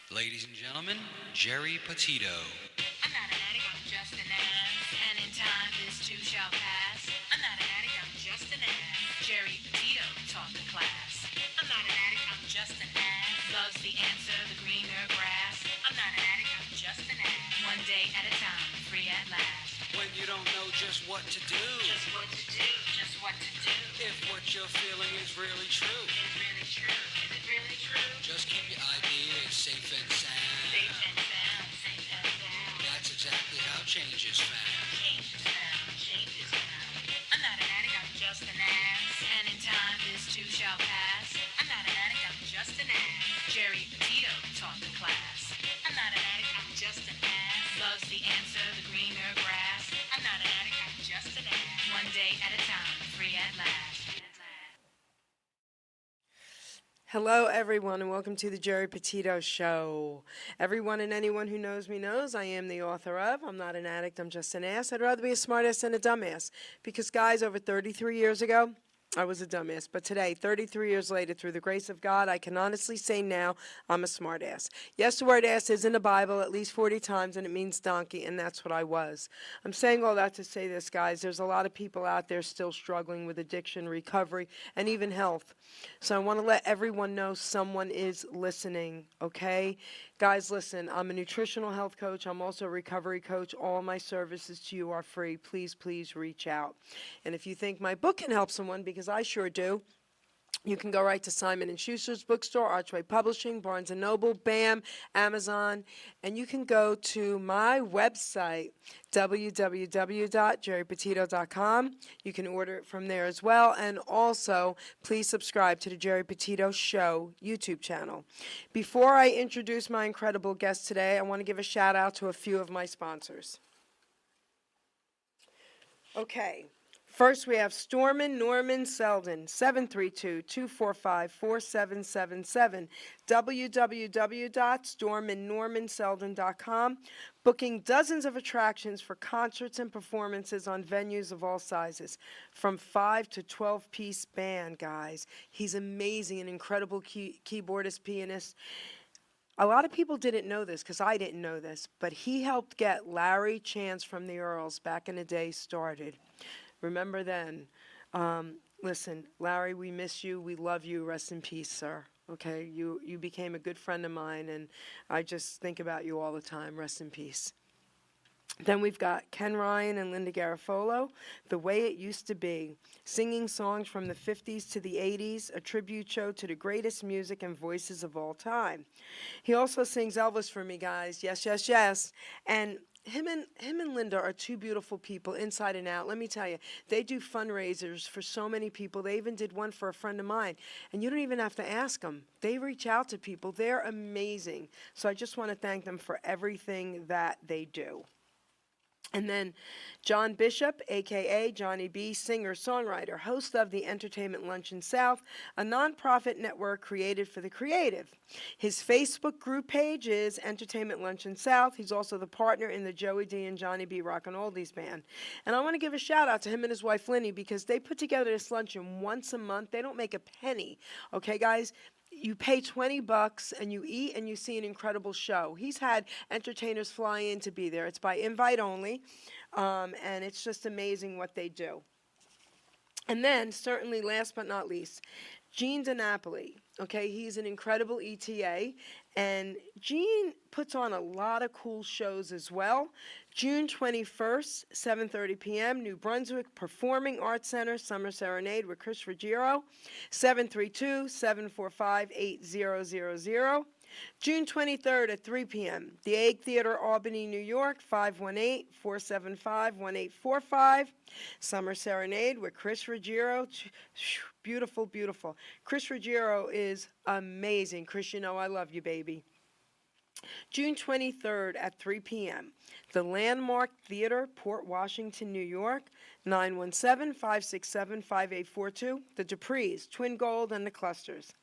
Ladies and gentlemen, Geri Petito. I'm not an addict, I'm just an ass. And in time, this too shall pass. I'm not an addict, I'm just an ass. Geri Petito taught the class. I'm not an addict, I'm just an ass. Loves the answer, the greener grass. I'm not an addict, I'm just an ass. One day at a time, free at last. When you don't know just what to do, Just what to do, just what to do. if what you're feeling is really true, Is it really true? Is it really true? just keep your ideas safe and sound. Safe and sound, safe and sound. That's exactly how change is found. Change is found, change is found. I'm not an addict, I'm just an ass. And in time, this too shall pass. I'm not an addict, I'm just an ass. Geri Petito taught the class. I'm not an addict, I'm just an ass. Loves the answer, the greener grass. I'm not an addict, I'm just an ass. One day at a time, free at last. Hello, everyone, and welcome to the Geri Petito Show. Everyone and anyone who knows me knows I am the author of I'm Not an Addict, I'm Just an Ass. I'd rather be a smartass than a dumbass. Because, guys, over 33 years ago, I was a dumbass. But today, 33 years later, through the grace of God, I can honestly say now I'm a smartass. Yes, the word ass is in the Bible at least 40 times, and it means donkey, and that's what I was. I'm saying all that to say this, guys. There's a lot of people out there still struggling with addiction, recovery, and even health. So I want to let everyone know someone is listening, okay? Guys, listen, I'm a nutritional health coach. I'm also a recovery coach. All my services to you are free. Please, please reach out. And if you think my book can help someone, because I sure do, you can go right to Simon & Schuster's bookstore, Archway Publishing, Barnes & Noble, BAM, Amazon, and you can go to my website, www.geripetito.com. You can order it from there as well, and also please subscribe to the Geri Petito Show YouTube channel. Before I introduce my incredible guest today, I want to give a shout out to a few of my sponsors. Okay. First, we have Stormin Norman Selden, 732-245-4777, www.storminnormanselden.com, booking dozens of attractions for concerts and performances on venues of all sizes, from 5 to 12-piece band, guys. He's amazing, an incredible keyboardist, pianist. A lot of people didn't know this because I didn't know this, but he helped get Larry Chance from the Earls back in the day started. Remember then. Listen, Larry, we miss you. We love you. Rest in peace, sir. Okay, you became a good friend of mine, and I just think about you all the time. Rest in peace. Then we've got Ken Ryan and Linda Garofalo, The Way It Used to Be, singing songs from the 50s to the 80s, a tribute show to the greatest music and voices of all time. He also sings Elvis for me, guys. Yes, yes, yes. And him and Linda are two beautiful people inside and out. Let me tell you, they do fundraisers for so many people. They even did one for a friend of mine. And you don't even have to ask them. They reach out to people. They're amazing. So I just want to thank them for everything that they do. And then John Bishop, a.k.a. Johnny B., singer, songwriter, host of the Entertainment Luncheon South, a nonprofit network created for the creative. His Facebook group page is Entertainment Luncheon South. He's also the partner in the Joey D. and Johnny B. Rockin' Oldies band. And I want to give a shout out to him and his wife, Linny, because they put together this luncheon once a month. They don't make a penny. Okay, guys? You pay $20 and you eat and you see an incredible show. He's had entertainers fly in to be there. It's by invite only, and it's just amazing what they do. And then, certainly last but not least, Gene DiNapoli. Okay, he's an incredible ETA, and Gene puts on a lot of cool shows as well. June 21st, 7:30 p.m., New Brunswick Performing Arts Center, Summer Serenade with Chris Ruggiero, 732-745-8000. June 23rd at 3 p.m., The Egg Theater, Albany, New York, 518-475-1845. Summer Serenade with Chris Ruggiero. Beautiful, beautiful. Chris Ruggiero is amazing. Chris, you know I love you, baby. June 23rd at 3 p.m., the Landmark Theater, Port Washington, New York, 917-567-5842, the Duprees, Twin Gold, and the Clusters.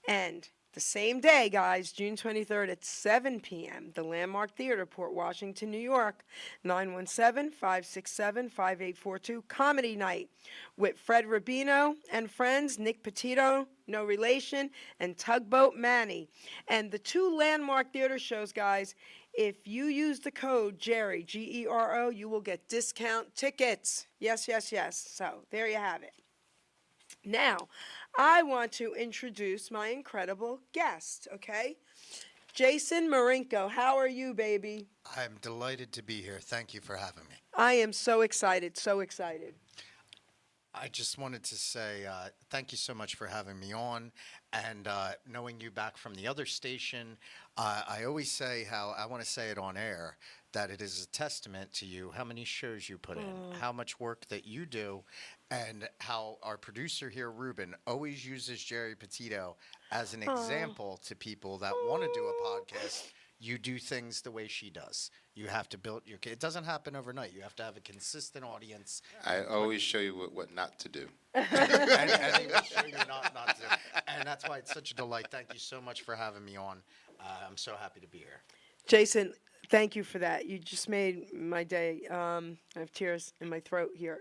And The same day, guys, June 23rd at 7 p.m., the Landmark Theater, Port Washington, New York, 917-567-5842, Comedy Night with Fred Rubino and friends, Nick Petito, no relation, and Tugboat Manny. And the two Landmark Theater shows, guys, if you use the code Geri, Gero, you will get discount tickets. Yes, yes, yes. So there you have it. Now, I want to introduce my incredible guest, okay? Jason Marinko, how are you, baby? I'm delighted to be here. Thank you for having me. I am so excited, so excited. I just wanted to say thank you so much for having me on. And knowing you back from the other station, I always say how I want to say it on air that it is a testament to you how many shows you put in, how much work that you do, and how our producer here, Ruben, always uses Geri Petito as an example to people that want to do a podcast. You do things the way she does. You have to build your. It doesn't happen overnight. You have to have a consistent audience. I always show you what not to do. and he will show you not to. And that's why it's such a delight. Thank you so much for having me on. I'm so happy to be here. Jason, thank you for that. You just made my day. I have tears in my throat here.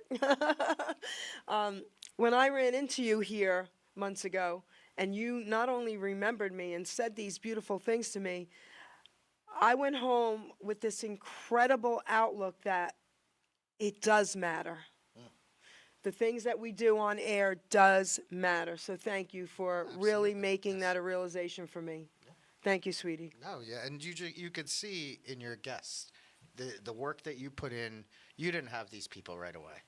When I ran into you here months ago, and you not only remembered me and said these beautiful things to me, I went home with this incredible outlook that it does matter. The things that we do on air does matter. So thank you for really making that a realization for me. Thank you, sweetie. No, yeah, and you could see in your guests the work that you put in. You didn't have these people right away.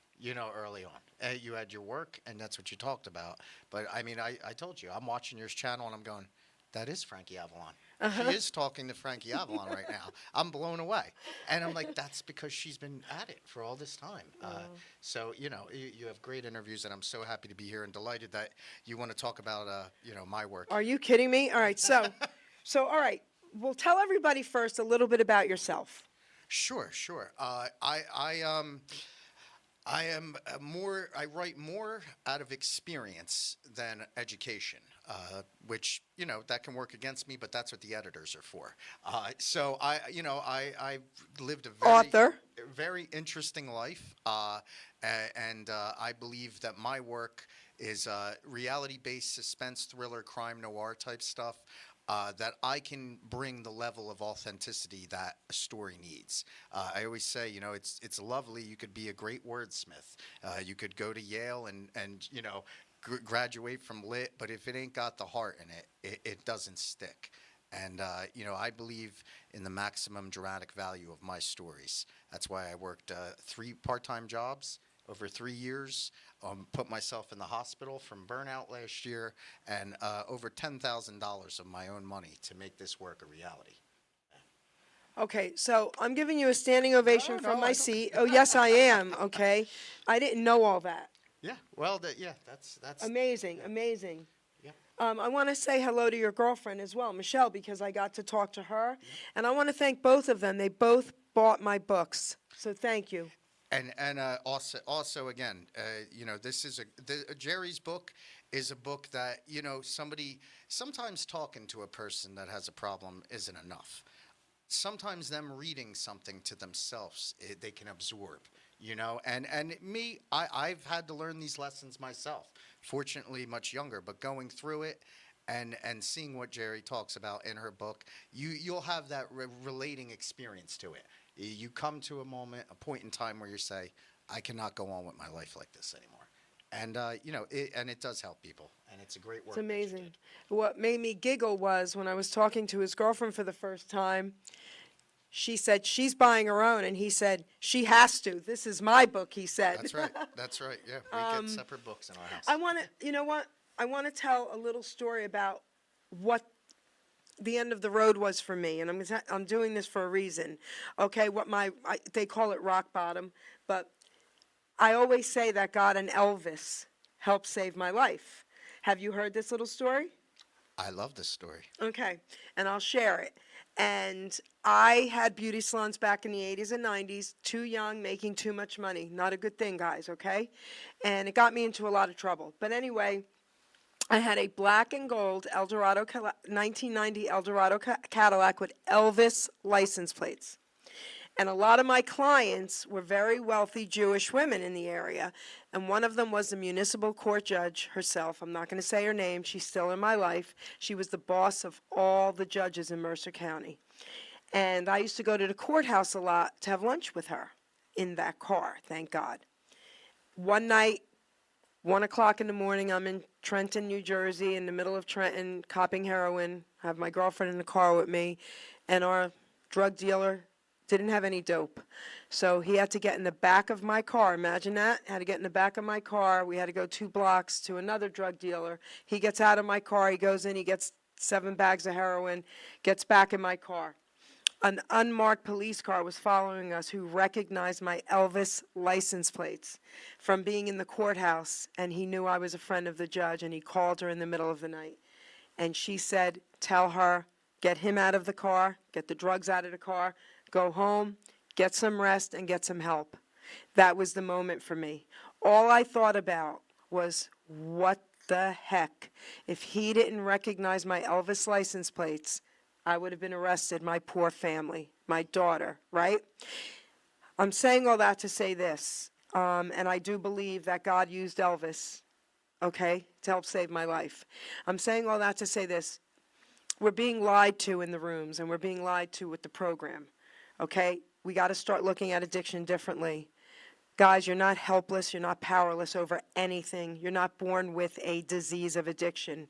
Early on, you had your work, and that's what you talked about. But I mean, I told you, I'm watching your channel, and I'm going, that is Frankie Avalon. She is talking to Frankie Avalon right now. I'm blown away. And I'm like, that's because she's been at it for all this time. So, you have great interviews, and I'm so happy to be here and delighted that you want to talk about, my work. Are you kidding me? All right, so all right. Well, tell everybody first a little bit about yourself. Sure. I write more out of experience than education, which, that can work against me, but that's what the editors are for. So I've lived a very interesting life, and I believe that my work is reality-based suspense, thriller, crime, noir type stuff. That I can bring the level of authenticity that a story needs. I always say, it's lovely. You could be a great wordsmith. You could go to Yale and graduate from lit, but if it ain't got the heart in it, it doesn't stick. And, I believe in the maximum dramatic value of my stories. That's why I worked 3 part-time jobs over 3 years, put myself in the hospital from burnout last year, and over $10,000 of my own money to make this work a reality. Okay, so I'm giving you a standing ovation from my seat. Oh, yes, I am, okay? I didn't know all that. Yeah, well, that's Amazing. Yeah. I want to say hello to your girlfriend as well, Michelle, because I got to talk to her. And I want to thank both of them. They both bought my books, so thank you. And also again, this is Geri's book is a book that sometimes talking to a person that has a problem isn't enough. Sometimes them reading something to themselves, they can absorb. And me, I've had to learn these lessons myself. Fortunately, much younger, but going through it. And seeing what Geri talks about in her book, you'll have that relating experience to it. You come to a point in time where you say, I cannot go on with my life like this anymore. And, it does help people. And it's a great work. It's amazing. What made me giggle was when I was talking to his girlfriend for the first time, she said she's buying her own, and he said she has to. This is my book, he said. That's right. Yeah, we get separate books in our house. I want to, I want to tell a little story about what the end of the road was for me, and I'm doing this for a reason. Okay, they call it rock bottom, but I always say that God and Elvis helped save my life. Have you heard this little story? I love this story. Okay, and I'll share it. And I had beauty salons back in the 80s and 90s, too young, making too much money. Not a good thing, guys, okay? And it got me into a lot of trouble. But anyway, I had a black and gold 1990 Eldorado Cadillac with Elvis license plates. And a lot of my clients were very wealthy Jewish women in the area. And one of them was the municipal court judge herself. I'm not going to say her name. She's still in my life. She was the boss of all the judges in Mercer County. And I used to go to the courthouse a lot to have lunch with her in that car, thank God. One night, 1 o'clock in the morning, I'm in Trenton, New Jersey, in the middle of Trenton, copping heroin. I have my girlfriend in the car with me, and our drug dealer didn't have any dope. So he had to get in the back of my car. Imagine that. Had to get in the back of my car. We had to go 2 blocks to another drug dealer. He gets out of my car. He goes in. He gets 7 bags of heroin, gets back in my car. An unmarked police car was following us who recognized my Elvis license plates from being in the courthouse, and he knew I was a friend of the judge, and he called her in the middle of the night. And she said, tell her, get him out of the car, get the drugs out of the car, go home, get some rest, and get some help. That was the moment for me. All I thought about was, what the heck? If he didn't recognize my Elvis license plates, I would have been arrested, my poor family, my daughter, right? I'm saying all that to say this, and I do believe that God used Elvis, okay, to help save my life. I'm saying all that to say this. We're being lied to in the rooms, and we're being lied to with the program, okay? We got to start looking at addiction differently. Guys, you're not helpless. You're not powerless over anything. You're not born with a disease of addiction.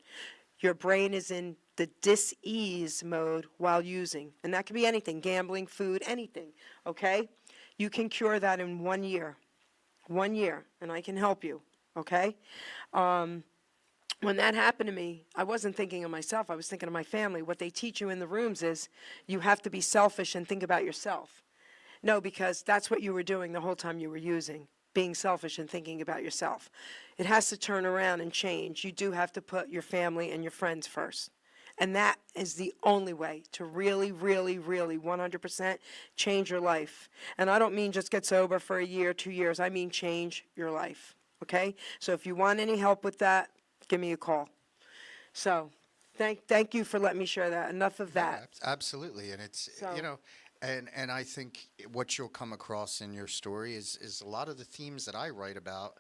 Your brain is in the dis-ease mode while using. And that could be anything, gambling, food, anything, okay? You can cure that in 1 year. 1 year, and I can help you, okay? When that happened to me, I wasn't thinking of myself. I was thinking of my family. What they teach you in the rooms is you have to be selfish and think about yourself. No, because that's what you were doing the whole time you were using, being selfish and thinking about yourself. It has to turn around and change. You do have to put your family and your friends first. And that is the only way to really, really, really 100% change your life. And I don't mean just get sober for a year, 2 years. I mean change your life, okay? So if you want any help with that, give me a call. So thank you for letting me share that. Enough of that. Absolutely, and it's So- you know, and I think what you'll come across in your story is a lot of the themes that I write about.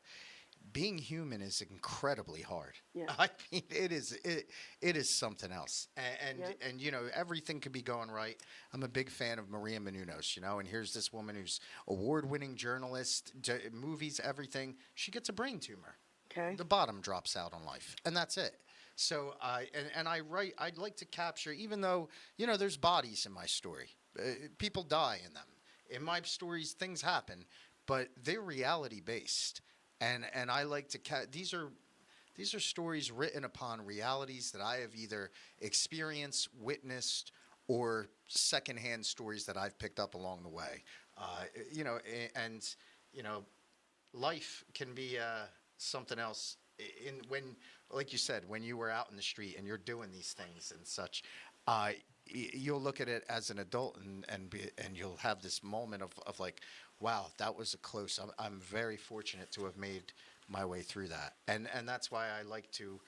Being human is incredibly hard. Yeah. I mean, it is something else, and Yeah. you know, everything could be going right. I'm a big fan of Maria Menounos, you know, and here's this woman who's award-winning journalist, movies, everything. She gets a brain tumor. Okay. The bottom drops out on life, and that's it. So I write. I'd like to capture, even though you know there's bodies in my story, people die in them. In my stories, things happen, but they're reality based, and I like to these are stories written upon realities that I have either experienced, witnessed, or secondhand stories that I've picked up along the way. You know, and you know, life can be something else when, like you said, when you were out in the street and you're doing these things and such, you'll look at it as an adult and you'll have this moment of like, wow, that was a close. I'm very fortunate to have made my way through that, and that's why I like to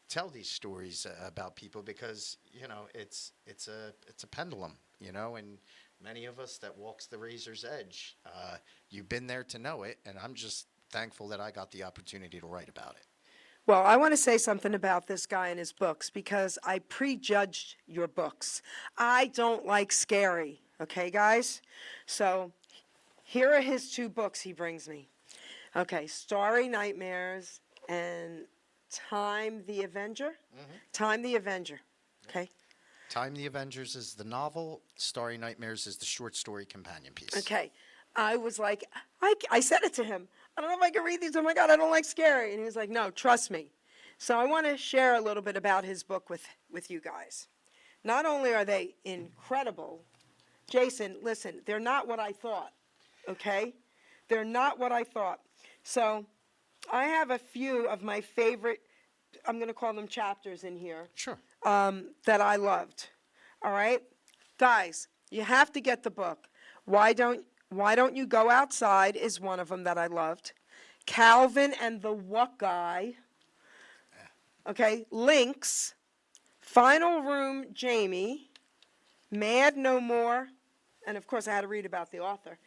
tell these stories about people, because you know it's a pendulum, you know, and many of us that walks the razor's edge, you've been there to know it, and I'm just thankful that I got the opportunity to write about it. Well, I want to say something about this guy and his books, because I prejudged your books. I don't like scary, okay, guys? So here are his 2 books he brings me. Okay, Starry Nightmares and Time the Avenger. Mm-hmm. Time the Avenger, okay? Time the Avengers is the novel. Starry Nightmares is the short story companion piece. Okay. I was like, I said it to him. I don't know if I can read these. Oh, my God, I don't like scary. And he was like, no, trust me. So I want to share a little bit about his book with you guys. Not only are they incredible, Jason, listen, they're not what I thought, okay? They're not what I thought. So I have a few of my favorite, I'm going to call them chapters in here. Sure. That I loved. All right? Guys, you have to get the book. Why don't you go outside is one of them that I loved. Calvin and the What Guy. Okay, Lynx, Final Room Jamie, Mad No More, and of course I had to read about the author.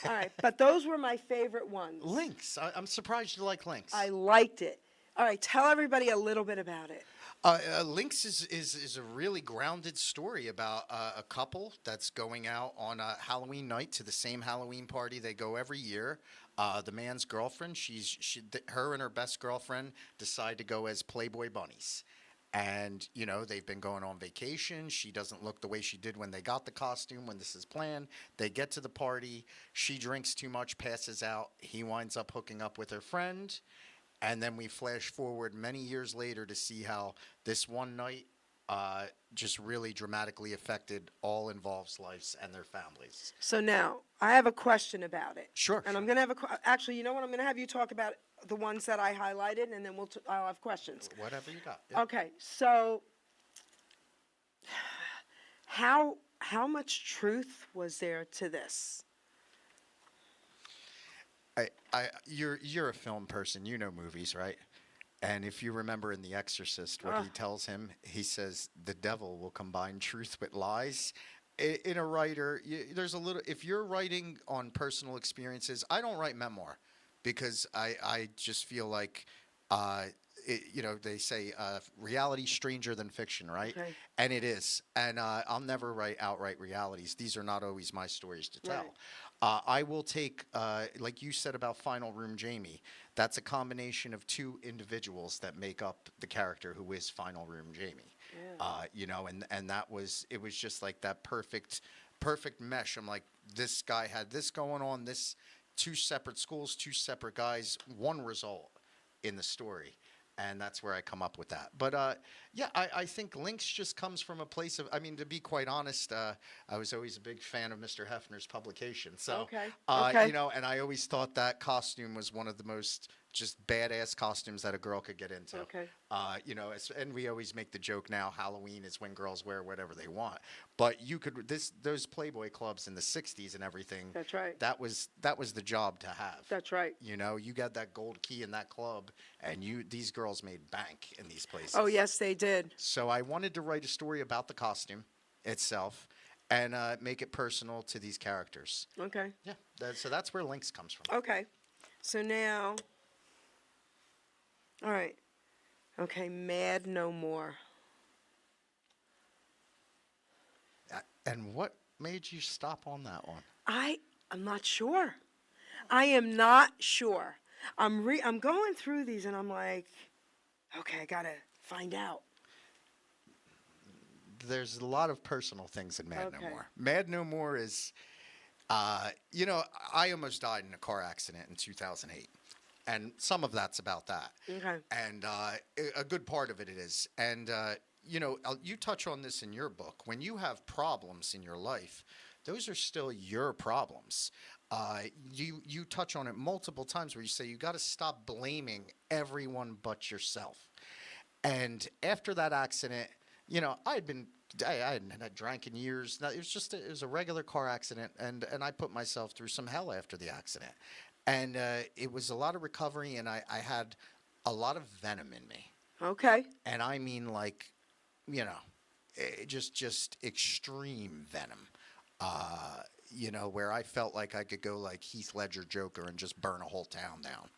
All right, but those were my favorite ones. Lynx. I'm surprised you like Lynx. I liked it. All right, tell everybody a little bit about it. Lynx is a really grounded story about a couple that's going out on a Halloween night to the same Halloween party they go every year. The man's girlfriend, her and her best girlfriend decide to go as Playboy bunnies. And, you know, they've been going on vacation. She doesn't look the way she did when they got the costume, when this is planned. They get to the party. She drinks too much, passes out. He winds up hooking up with her friend. And then we flash forward many years later to see how this one night just really dramatically affected all involved's lives and their families. So now, I have a question about it. Sure, And sure. I'm going to have actually, you know what? I'm going to have you talk about the ones that I highlighted, and then I'll have questions. Whatever you got. Yeah. Okay, so how much truth was there to this? You're a film person. You know movies, right? And if you remember in The Exorcist, what he tells him, he says, the devil will combine truth with lies. In a writer, there's a little, if you're writing on personal experiences, I don't write memoir because I just feel like, you know, they say reality stranger than fiction, right? Okay. And it is. And I'll never write outright realities. These are not always my stories to tell. Right. I will take, like you said about Final Room Jamie, that's a combination of two individuals that make up the character who is Final Room Jamie. Yeah. You know, and it was just like that perfect mesh. I'm like, this guy had this going on, this two separate schools, two separate guys, one result in the story. And that's where I come up with that. But yeah, I think Lynx just comes from a place of, I mean, to be quite honest, I was always a big fan of Mr. Hefner's publication. So, Okay. you know, and I always thought that costume was one of the most just badass costumes that a girl could get into. Okay. You know, and we always make the joke now, Halloween is when girls wear whatever they want. But you could, those Playboy clubs in the 60s and everything. That's right. That was the job to have. That's right. You know, you got that gold key in that club, and these girls made bank in these places. Oh, yes, they did. So I wanted to write a story about the costume itself and make it personal to these characters. Okay. Yeah, so that's where Lynx comes from. Okay. So now, all right. Okay, Mad No More. And what made you stop on that one? I'm not sure. I am not sure. I'm going through these and I'm like, okay, I gotta find out. There's a lot of personal things in Mad No Okay. More. Mad No More is, you know, I almost died in a car accident in 2008. And some of that's about that. Okay. And a good part of it is. And, you know, you touch on this in your book. When you have problems in your life, those are still your problems. You touch on it multiple times where you say you got to stop blaming everyone but yourself. And after that accident, you know, I hadn't had drank in years. It was a regular car accident, and I put myself through some hell after the accident. And it was a lot of recovery, and I had a lot of venom in me. Okay. And I mean, like, you know, just extreme venom. You know, where I felt like I could go like Heath Ledger Joker and just burn a whole town down.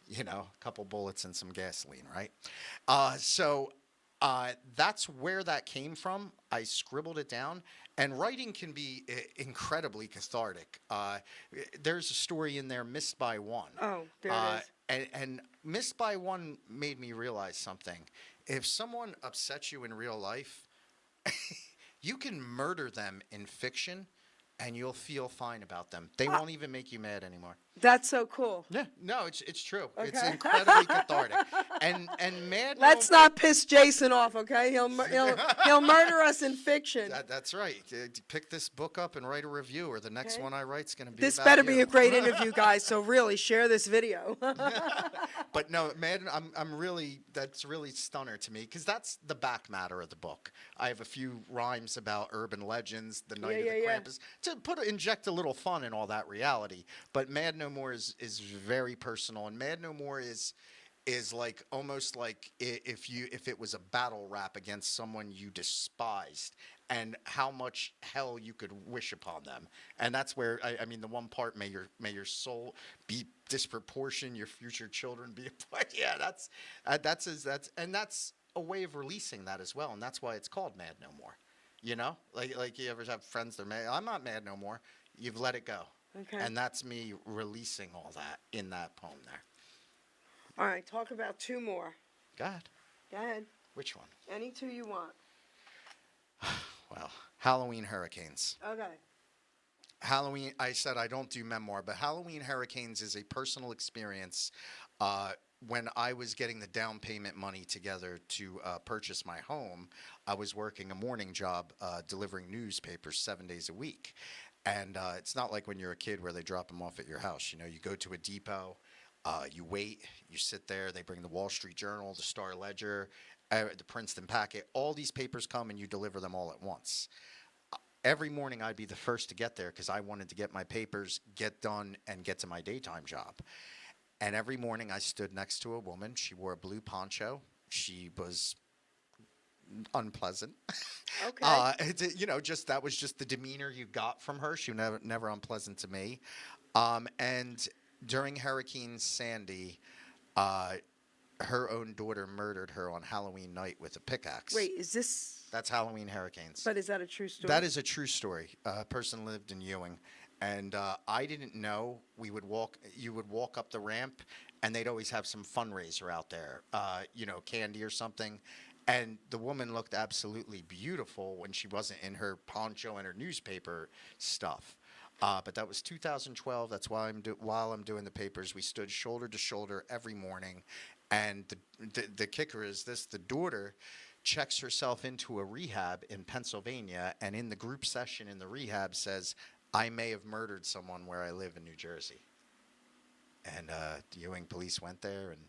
You know, a couple bullets and some gasoline, right? So that's where that came from. I scribbled it down. And writing can be incredibly cathartic. There's a story in there, Missed by One. Oh, there it is. And Missed by One made me realize something. If someone upsets you in real life, you can murder them in fiction, and you'll feel fine about them. They won't even make you mad anymore. That's so cool. Yeah, no, it's true. It's Okay. incredibly cathartic. And Mad Let's No- not piss Jason off, okay? He'll murder us in fiction. That's right. Pick this book up and write a review, or the next Okay. one I write's going to be. This about better you. be a great interview, guys. So really, share this video. But no, man, that's really stunner to me because that's the back matter of the book. I have a few rhymes about urban legends, the night of the Yeah. Krampus, to inject a little fun in all that reality. But Mad No More is very personal, and Mad No More is is like almost like if it was a battle rap against someone you despised, and how much hell you could wish upon them. And that's where I mean the one part, may your soul be disproportioned, your future children be yeah, that's a way of releasing that as well, and that's why it's called Mad No More. You know, like you ever have friends they're mad, I'm not mad no more. You've let it go. Okay. And that's me releasing all that in that poem there. All right, talk about two more. Go ahead. Go ahead. Which one? Any two you want. Well, Halloween Hurricanes. Okay. Halloween, I said I don't do memoir, but Halloween Hurricanes is a personal experience. When I was getting the down payment money together to purchase my home, I was working a morning job delivering newspapers 7 days a week. And it's not like when you're a kid where they drop them off at your house. You know, you go to a depot, you wait, you sit there, they bring the Wall Street Journal, the Star Ledger, the Princeton Packet. All these papers come and you deliver them all at once. Every morning I'd be the first to get there because I wanted to get my papers, get done, and get to my daytime job. And every morning I stood next to a woman. She wore a blue poncho. She was unpleasant. Okay. You know, that was just the demeanor you got from her. She was never unpleasant to me. And during Hurricane Sandy, her own daughter murdered her on Halloween night with a pickaxe. Wait, is this? That's Halloween Hurricanes. But is that a true story? That is a true story. A person lived in Ewing, and I didn't know you would walk up the ramp, and they'd always have some fundraiser out there, you know, candy or something. And the woman looked absolutely beautiful when she wasn't in her poncho and her newspaper stuff. But that was 2012. That's why while I'm doing the papers, we stood shoulder to shoulder every morning. And the kicker is this: the daughter checks herself into a rehab in Pennsylvania, and in the group session in the rehab says, "I may have murdered someone where I live in New Jersey." And the Ewing police went there, and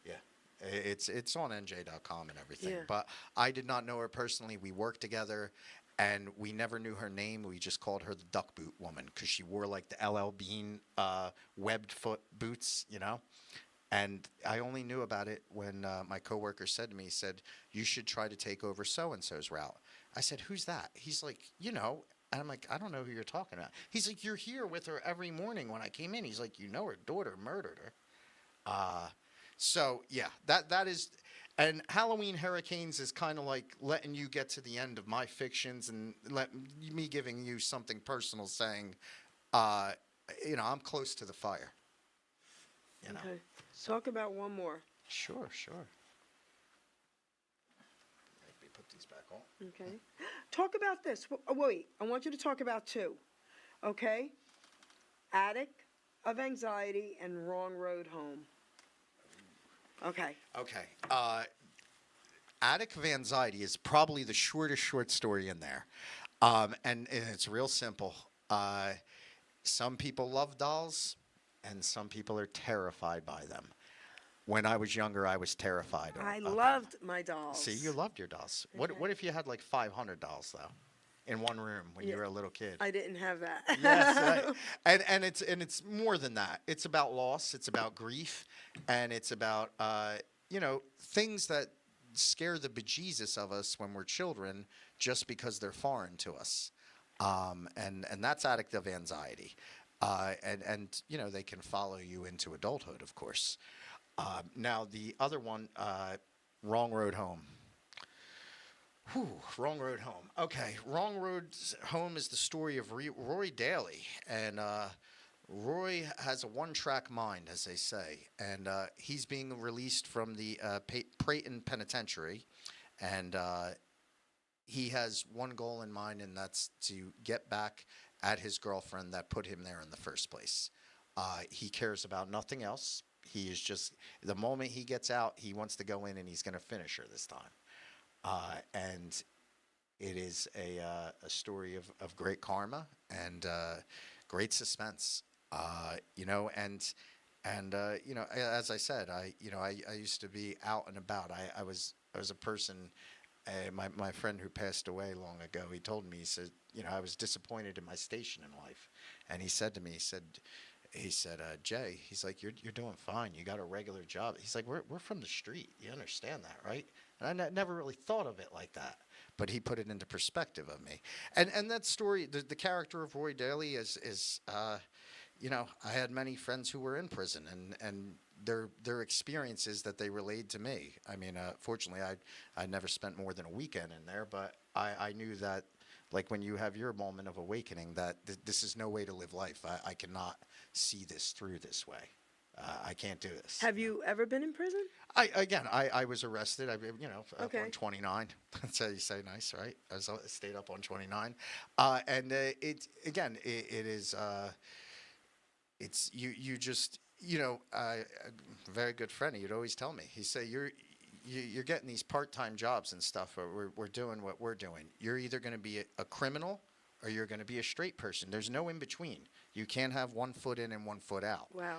yeah, it's on NJ.com and everything. Yeah. But I did not know her personally. We worked together, and we never knew her name. We just called her the Duck Boot Woman because she wore like the LL Bean webbed foot boots, you know. And I only knew about it when my coworker said to me, he said, "You should try to take over so-and-so's route." I said, "Who's that?" He's like, "You know." And I'm like, "I don't know who you're talking about." He's like, "You're here with her every morning when I came in." He's like, "You know her daughter murdered her." So, yeah, that is... And Halloween Hurricanes is kind of like letting you get to the end of my fictions and me giving you something personal, saying, you know, I'm close to the fire. You know? Okay. Talk about one more. Sure. Let me put these back on. Okay. Talk about this. Wait, I want you to talk about two. Okay? Addict of Anxiety and Wrong Road Home. Okay. Okay. Addict of Anxiety is probably the shortest short story in there. And it's real simple. Some people love dolls, and some people are terrified by them. When I was younger, I was terrified. I of loved my dolls. See, you loved your dolls. Okay. What if you had like 500 dolls though, in one room when you were a little kid? I didn't have that. Yes, and it's more than that. It's about loss. It's about grief, and it's about you know, things that scare the bejesus of us when we're children, just because they're foreign to us. And that's Addict of Anxiety, and you know, they can follow you into adulthood, of course. Now the other one, Wrong Road Home. Whew, Wrong Road Home. Okay, Wrong Road Home is the story of Roy Daly, and Roy has a one-track mind, as they say, and he's being released from the Prayton Penitentiary, and he has one goal in mind, and that's to get back at his girlfriend that put him there in the first place. He cares about nothing else. He is just, the moment he gets out, he wants to go in and he's going to finish her this time. And it is a story of great karma and great suspense. You know, and you know, as I said, I used to be out and about. I was a person. My friend who passed away long ago, he told me, he said, you know, I was disappointed in my station in life, and he said to me, he said, he said, Jay, he's like, you're doing fine. You got a regular job. He's like, we're from the street. You understand that, right? And I never really thought of it like that. But he put it into perspective of me. And that story, the character of Roy Daly is I had many friends who were in prison, and their experiences that they relayed to me. I mean, fortunately, I never spent more than a weekend in there, but I knew that, like, when you have your moment of awakening, that this is no way to live life. I cannot see this through this way. I can't do this. Have you ever been in prison? I was arrested. Up Okay. on 29. That's how you say nice, right? Stayed up on 29. And it is. It's you just a very good friend. He'd always tell me. He'd say you're getting these part-time jobs and stuff. Or we're doing what we're doing. You're either going to be a criminal or you're going to be a straight person. There's no in between. You can't have one foot in and one foot out. Wow.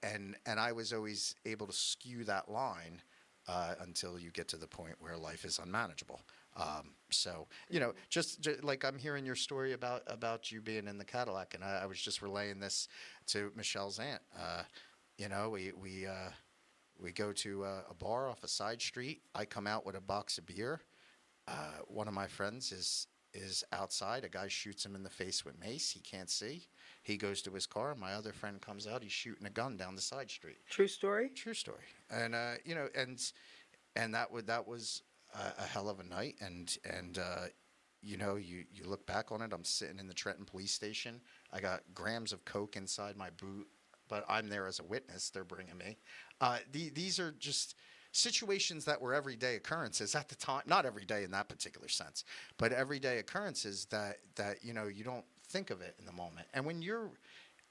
And I was always able to skew that line until you get to the point where life is unmanageable. So just like I'm hearing your story about you being in the Cadillac, and I was just relaying this to Michelle's aunt. We go to a bar off a side street. I come out with a box of beer. One of my friends is outside. A guy shoots him in the face with mace. He can't see. He goes to his car. My other friend comes out. He's shooting a gun down the side street. True story? True story. And and that was a hell of a night. And you look back on it. I'm sitting in the Trenton police station. I got grams of coke inside my boot, but I'm there as a witness. They're bringing me. These are just situations that were everyday occurrences at the time. Not every day in that particular sense, but everyday occurrences that you don't think of it in the moment. And when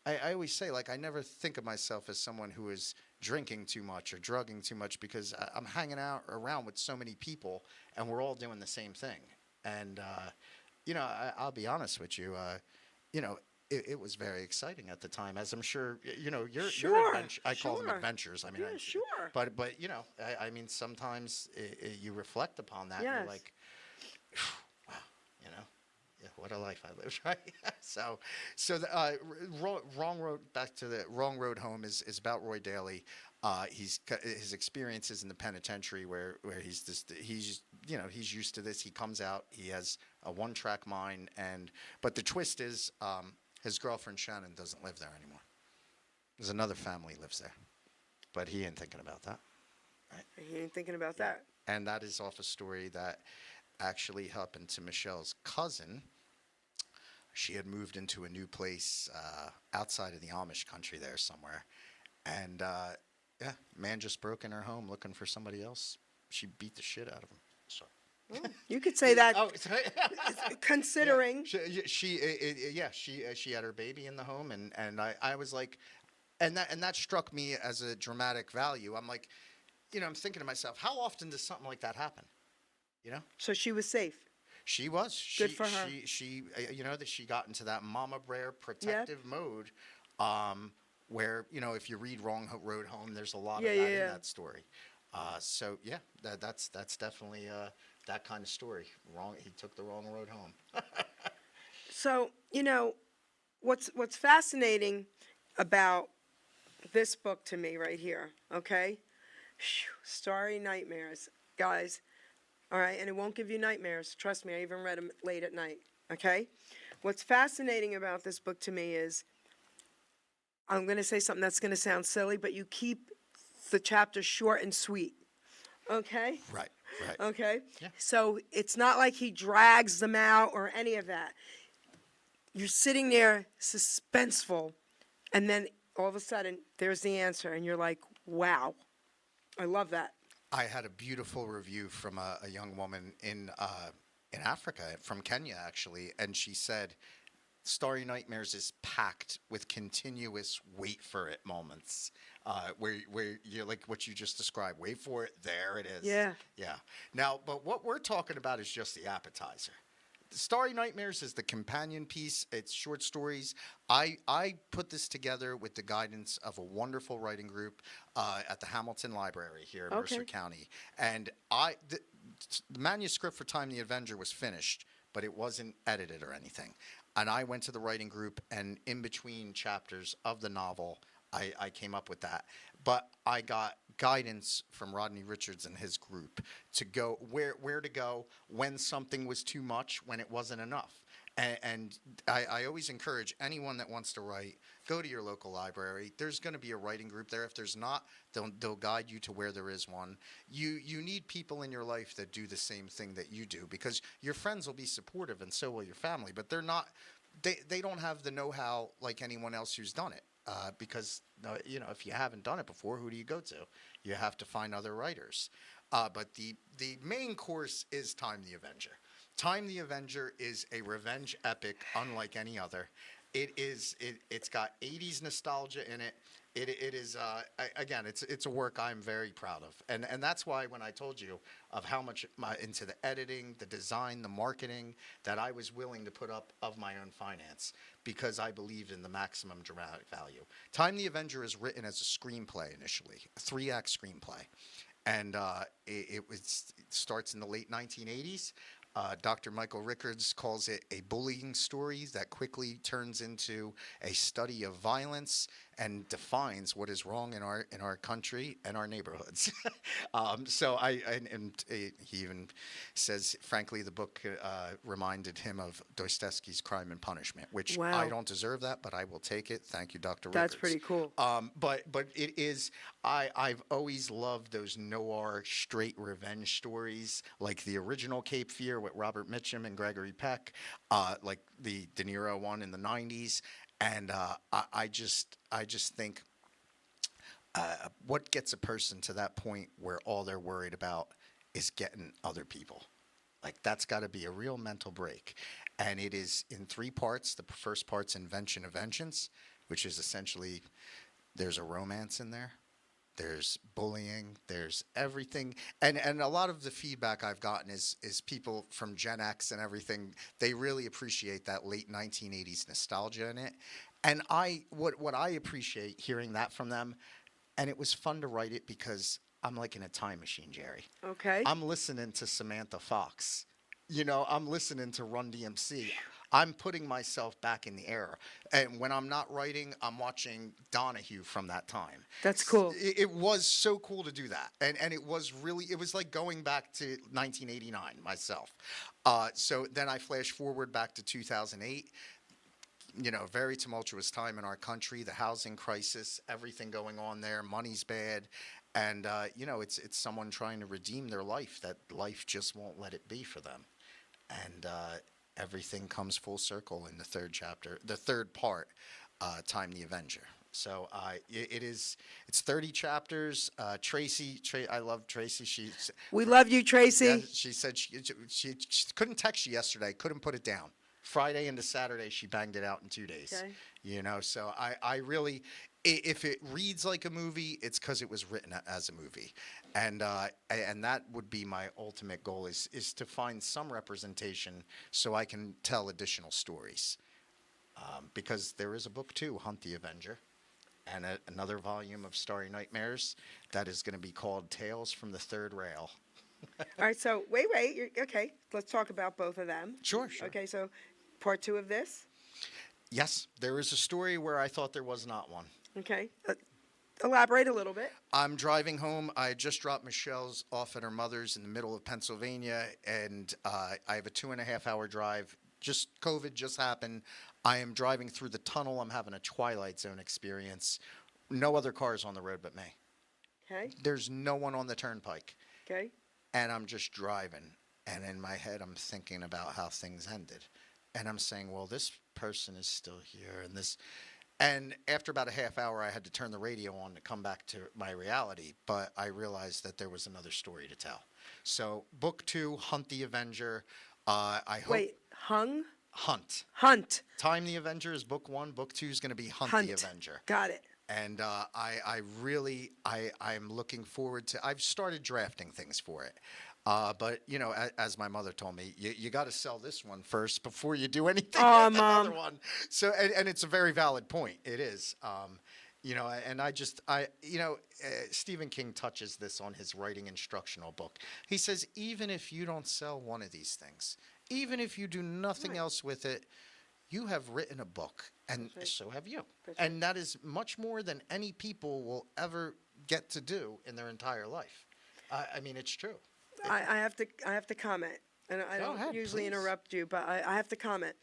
I always say, like, I never think of myself as someone who is drinking too much or drugging too much, because I'm hanging out around with so many people and we're all doing the same thing. And I'll be honest with you, it was very exciting at the time, as I'm sure your Sure, adventure. I call them sure. adventures. I mean, Yeah, sure. But I mean, sometimes you reflect upon that. And Yes. you're like, wow, yeah, what a life I lived, right? so the wrong road back to the wrong road home is about Roy Daly. His experiences in the penitentiary where he's used to this. He comes out. He has a one-track mind, but the twist is. His girlfriend Shannon doesn't live there anymore. There's another family lives there, but he ain't thinking about that. Right? He ain't thinking about that. And that is off a story that actually happened to Michelle's cousin. She had moved into a new place outside of the Amish country there somewhere, and man just broke in her home looking for somebody else. She beat the shit out of him. Sorry. You could say that, Oh, sorry. considering. She had her baby in the home, and I was like, and that struck me as a dramatic value. I'm like, I'm thinking to myself, how often does something like that happen? So she was safe. She was. Good for her. She that she got into that mama bear protective mode, where if you read Wrong Road Home, there's a lot of that in that story. So yeah, that's definitely that kind of story. He took the wrong road home. So, what's fascinating about this book to me right here, okay? Starry Nightmares. Guys, all right, and it won't give you nightmares. Trust me, I even read them late at night, okay? What's fascinating about this book to me is, I'm going to say something that's going to sound silly, but you keep the chapters short and sweet, okay? Right. Okay? Yeah. So it's not like he drags them out or any of that. You're sitting there suspenseful, and then all of a sudden, there's the answer, and you're like, wow. I love that. I had a beautiful review from a young woman in Africa, from Kenya actually, and she said, Starry Nightmares is packed with continuous wait for it moments, where you're like what you just described. Wait for it, there it is. Yeah. Yeah. Now, but what we're talking about is just the appetizer. Starry Nightmares is the companion piece. It's short stories. I put this together with the guidance of a wonderful writing group at the Hamilton Library here in Mercer County. And the manuscript for Time the Avenger was finished, but it wasn't edited or anything. And I went to the writing group, and in between chapters of the novel, I came up with that. But I got guidance from Rodney Richards and his group to go where to go when something was too much, when it wasn't enough. And I always encourage anyone that wants to write, go to your local library. There's going to be a writing group there. If there's not, they'll guide you to where there is one. You need people in your life that do the same thing that you do, because your friends will be supportive and so will your family, but they're not. They don't have the know-how like anyone else who's done it. Because if you haven't done it before, who do you go to? You have to find other writers. But the main course is Time the Avenger. Time the Avenger is a revenge epic unlike any other. It's got 80s nostalgia in it. It is again, it's a work I'm very proud of, and that's why when I told you of how much into the editing, the design, the marketing, that I was willing to put up of my own finance, because I believed in the maximum dramatic value. Time the Avenger is written as a screenplay initially, a 3-act screenplay, and it starts in the late 1980s. Dr. Michael Rickards calls it a bullying story that quickly turns into a study of violence and defines what is wrong in our country and our neighborhoods. So he even says, frankly, the book reminded him of Dostoevsky's Crime and Punishment, which Wow. I don't deserve that, but I will take it. Thank you, Dr. Rickards. That's pretty cool. But it is. I've always loved those noir straight revenge stories, like the original Cape Fear with Robert Mitchum and Gregory Peck, like the De Niro one in the '90s, and I just think what gets a person to that point where all they're worried about is getting other people. Like, that's got to be a real mental break. And it is in 3 parts. The first part's Invention of Vengeance, which is essentially there's a romance in there. There's bullying. There's everything. And a lot of the feedback I've gotten is people from Gen X and everything, they really appreciate that late 1980s nostalgia in it. And what I appreciate hearing that from them, and it was fun to write it because I'm like in a time machine, Jerry. Okay. I'm listening to Samantha Fox. I'm listening to Run DMC. I'm putting myself back in the era. And when I'm not writing, I'm watching Donahue from that time. That's cool. It was so cool to do that. And it was like going back to 1989 myself. So then I flash forward back to 2008. Very tumultuous time in our country, the housing crisis, everything going on there, money's bad. And, it's someone trying to redeem their life, that life just won't let it be for them. And everything comes full circle in the third part, Time the Avenger. So it's 30 chapters. Tracy, I love Tracy. We love you, Tracy. Yeah, she said she couldn't text you yesterday, couldn't put it down. Friday into Saturday, she banged it out in 2 days. Okay. So I really, if it reads like a movie, it's because it was written as a movie, and that would be my ultimate goal is to find some representation so I can tell additional stories, because there is a book too, Hunt the Avenger, and another volume of Starry Nightmares that is going to be called Tales from the Third Rail. All right, so wait. Okay, let's talk about both of them. Sure. Okay, so part 2 of this. Yes, there is a story where I thought there was not one. Okay, elaborate a little bit. I'm driving home. I just dropped Michelle's off at her mother's in the middle of Pennsylvania, and I have a 2.5-hour drive. COVID just happened. I am driving through the tunnel. I'm having a Twilight Zone experience. No other cars on the road but me. Okay. There's no one on the turnpike. Okay. And I'm just driving. And in my head, I'm thinking about how things ended. And I'm saying, well, this person is still here. And after about a half hour, I had to turn the radio on to come back to my reality. But I realized that there was another story to tell. So book 2, Hunt the Avenger. I hope. Wait, Hunt. Time the Avenger is book 1. Book 2 is going to be Hunt the Avenger. Got it. And I'm looking forward to. I've started drafting things for it, but as my mother told me, you got to sell this one first before you do anything with another one. So and it's a very valid point. It is. And Stephen King touches this on his writing instructional book. He says, even if you don't sell one of these things, even if you do nothing else with it, you have written a book, and so have you. That's And that is much more than any people will ever get to do in their entire life. I mean, it's true. I have to comment, and I Go don't ahead, usually please. interrupt you, but I have to comment.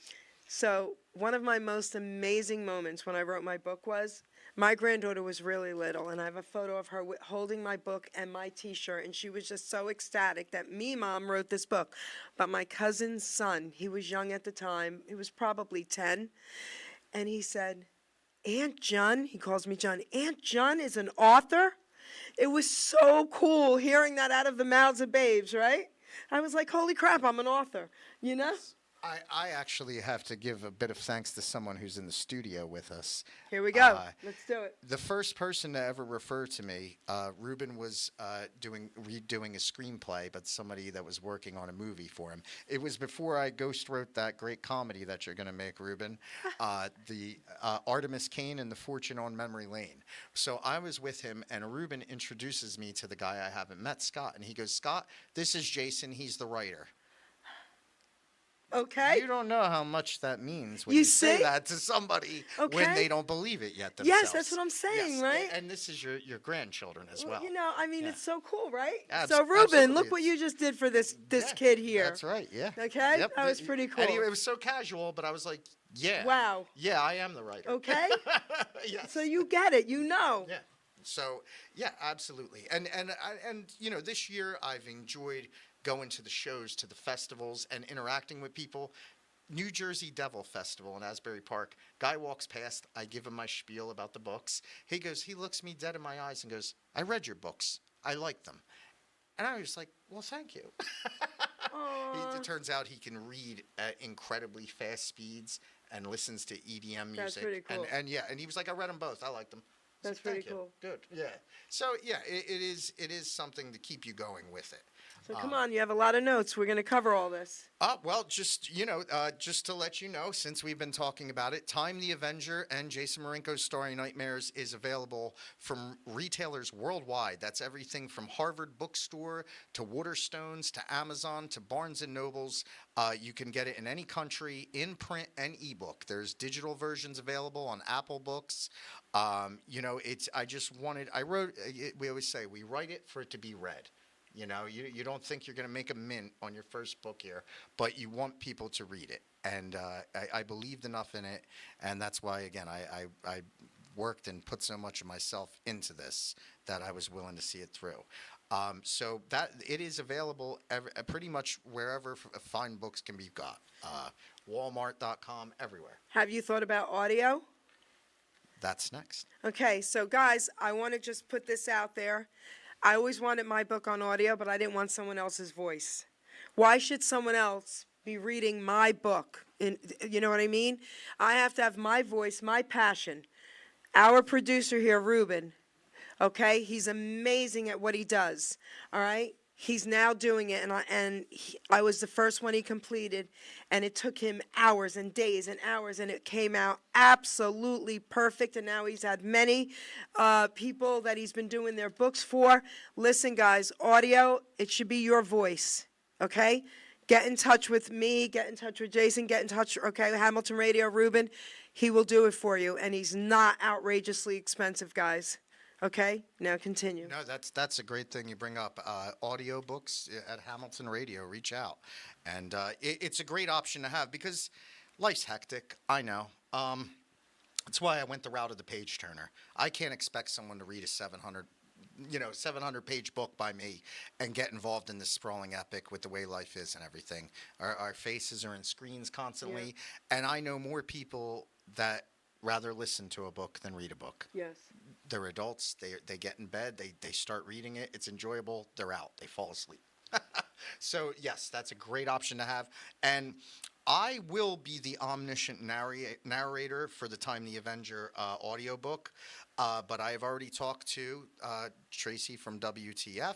So one of my most amazing moments when I wrote my book was my granddaughter was really little, and I have a photo of her holding my book and my T-shirt, and she was just so ecstatic that me, Mom, wrote this book. But my cousin's son, he was young at the time, he was probably 10, and he said, Aunt Jun, he calls me Jun, Aunt Jun is an author? It was so cool hearing that out of the mouths of babes, right? I was like, holy crap, I'm an author, you know? I actually have to give a bit of thanks to someone who's in the studio with us. Here we go. Let's do it. The first person to ever refer to me, Ruben was redoing a screenplay, but somebody that was working on a movie for him. It was before I ghost wrote that great comedy that you're going to make, Ruben, the Artemis Kane and the Fortune on Memory Lane. So I was with him, and Ruben introduces me to the guy I haven't met, Scott, and he goes, Scott, this is Jason. He's the writer. Okay. You don't know how much that means when You you say see? that to somebody Okay. when they don't believe it yet themselves. Yes, that's what I'm saying, Yes, right? And this is your grandchildren as well. You know, I mean, Yeah. it's so cool, right? Abs- So, Ruben, absolutely. look what you just did for this Yeah, kid here. That's right, yeah. Okay? Yep. That was pretty And cool. it was so casual, but I was like, yeah. Wow. Yeah, I am the writer. Okay? Yes. So you get it, you know. Yeah. So yeah, absolutely. And you know, this year I've enjoyed going to the shows, to the festivals, and interacting with people. New Jersey Devil Festival in Asbury Park. Guy walks past. I give him my spiel about the books. He looks me dead in my eyes and goes, "I read your books. I like them." And I was like, "Well, thank you." It turns out he can read at incredibly fast speeds and listens to EDM music. That's pretty cool. And yeah, and he was like, "I read them both. I liked them." I That's said, pretty "Thank you." cool. Good. Yeah. So yeah, it is something to keep you going with it. So come on, you have a lot of notes. We're going to cover all this. Well, just just to let you know, since we've been talking about it, Time the Avenger and Jason Marinko's Starry Nightmares is available from retailers worldwide. That's everything from Harvard Bookstore to Waterstones to Amazon to Barnes and Nobles. You can get it in any country, in print and ebook. There's digital versions available on Apple Books. We always say we write it for it to be read. You know, you don't think you're going to make a mint on your first book here, but you want people to read it. And I believed enough in it, and that's why, again, I worked and put so much of myself into this that I was willing to see it through. So that it is available pretty much wherever fine books can be got. Walmart.com, everywhere. Have you thought about audio? That's next. Okay, so guys, I want to just put this out there. I always wanted my book on audio, but I didn't want someone else's voice. Why should someone else be reading my book? You know what I mean? I have to have my voice, my passion. Our producer here, Ruben, okay, he's amazing at what he does, all right? He's now doing it, and I was the first one he completed, and it took him hours and days and hours, and it came out absolutely perfect, and now he's had many people that he's been doing their books for. Listen, guys, audio, it should be your voice, okay? Get in touch with me, get in touch with Jason, get in touch, okay, Hamilton Radio, Ruben. He will do it for you, and he's not outrageously expensive, guys. Okay, now continue. No, that's a great thing you bring up. Audiobooks at Hamilton Radio, reach out. And it's a great option to have because life's hectic, I know. That's why I went the route of the page turner. I can't expect someone to read a 700-page book by me and get involved in this sprawling epic with the way life is and everything. Our faces are in screens constantly, and I know more people that rather listen to a book than read a book. Yes. They're adults. They get in bed. They start reading it. It's enjoyable. They're out. They fall asleep. So, yes, that's a great option to have. And I will be the omniscient narrator for the Time the Avenger audiobook. But I have already talked to Tracy from WTF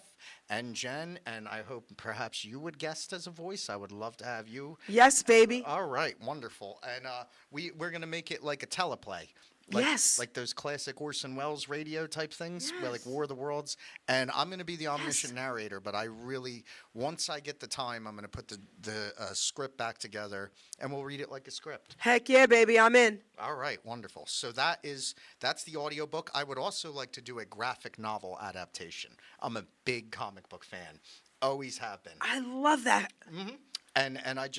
and Jen, and I hope perhaps you would guest as a voice. I would love to have you. Yes, baby. All right, wonderful. And we're going to make it like a teleplay. Yes. Like those classic Orson Welles radio type things, where like Yes. War of the Worlds. And I'm going to be the omniscient narrator, but I really, once I get the time, I'm going to put the script back together, and we'll read it like a script. Heck yeah, baby, I'm in. All right, wonderful. So that's the audiobook. I would also like to do a graphic novel adaptation. I'm a big comic book fan. Always have been. I love that. And I'm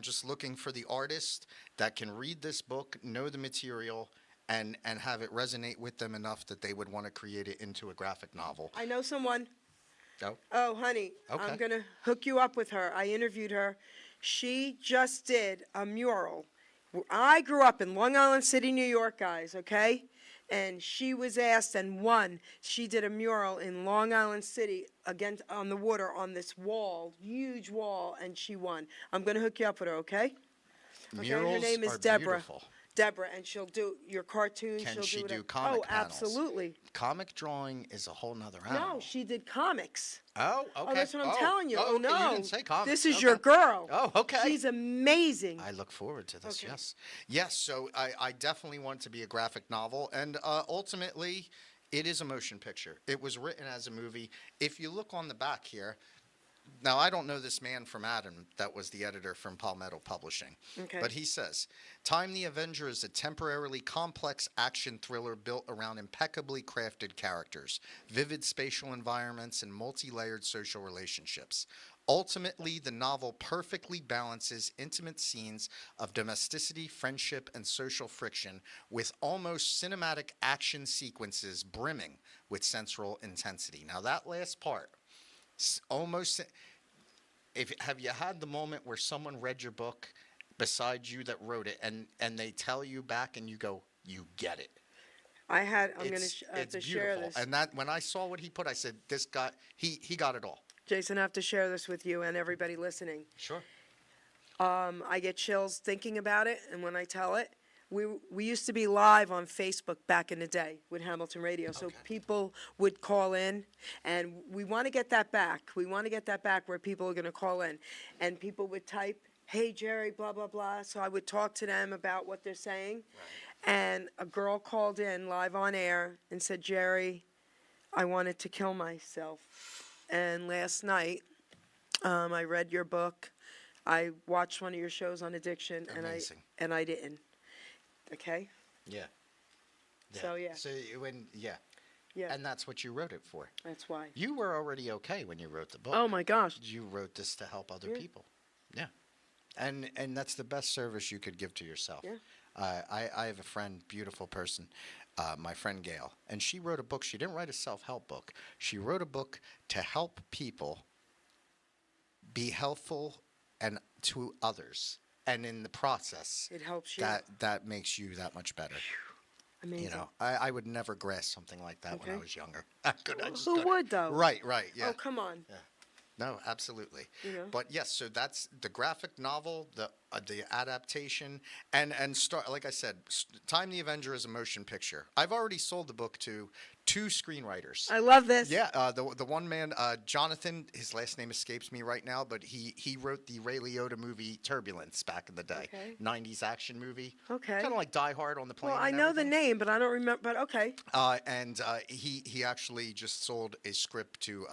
just looking for the artist that can read this book, know the material, and have it resonate with them enough that they would want to create it into a graphic novel. I know someone. Oh, Oh, honey, Okay. I'm going to hook you up with her. I interviewed her. She just did a mural. I grew up in Long Island City, New York, guys, okay? And she was asked and won. She did a mural in Long Island City against on the water on this wall, huge wall, and she won. I'm going to hook you up with her, okay? Okay, her murals name is are Deborah. beautiful. Deborah, and she'll do your cartoons. Can she'll she do, do whatever. comic Oh, panels? absolutely. Comic drawing is a whole nother animal. No, she did comics. Oh, okay. Oh, that's what I'm telling you. Oh, okay, no. You didn't say comics. This is Okay. your girl. Oh, okay. She's amazing. I look forward to this. Okay. Yes, yes. So I definitely want it to be a graphic novel, and ultimately, it is a motion picture. It was written as a movie. If you look on the back here, now I don't know this man from Adam that was the editor from Palmetto Publishing, Okay. but he says, "Time the Avenger is a temporarily complex action thriller built around impeccably crafted characters, vivid spatial environments, and multi-layered social relationships." Ultimately, the novel perfectly balances intimate scenes of domesticity, friendship, and social friction with almost cinematic action sequences brimming with sensual intensity. Now, that last part, almost. Have you had the moment where someone read your book beside you that wrote it, and they tell you back, and you go, "You get it." I'm going It's to have to beautiful. share this. And that when I saw what he put, I said, "This guy, he got it all." Jason, I have to share this with you and everybody listening. Sure. I get chills thinking about it, and when I tell it, we used to be live on Facebook back in the day with Hamilton Radio, so Okay. people would call in, and we want to get that back. We want to get that back where people are going to call in, and people would type, "Hey, Jerry, blah, blah, blah," so I would talk to them about what they're saying, and a girl called in live on air and said, "Jerry, I wanted to kill myself." And last night, I read your book. I watched one of your shows on addiction, Amazing. and I didn't. Okay? Yeah. So, yeah. So yeah. Yeah, And that's what you wrote it for. that's why. You were already okay when you wrote the book. Oh my gosh. You wrote this to help other Yeah. people. Yeah. And that's the best service you could give to yourself. Yeah. I have a friend, beautiful person, my friend Gail, and she wrote a book. She didn't write a self-help book. She wrote a book to help people be helpful and to others. And in the process, It helps you. that makes you that much better. Amazing. You know, I would never grasp something like that when I Okay. was younger. I just Who couldn't. would, though? Right, yeah. Oh, come on. No, absolutely. You know? But yes, so that's the graphic novel, the adaptation, and start. Like I said, Time the Avenger is a motion picture. I've already sold the book to 2 screenwriters. I love this. Yeah, the one man, Jonathan, his last name escapes me right now, but he wrote the Ray Liotta movie Turbulence back in the day, Okay. 90s action movie. Okay. Kind of like Die Hard on the plane. Well, I and know the everything. name, but I don't remember. But okay. And he actually just sold a script to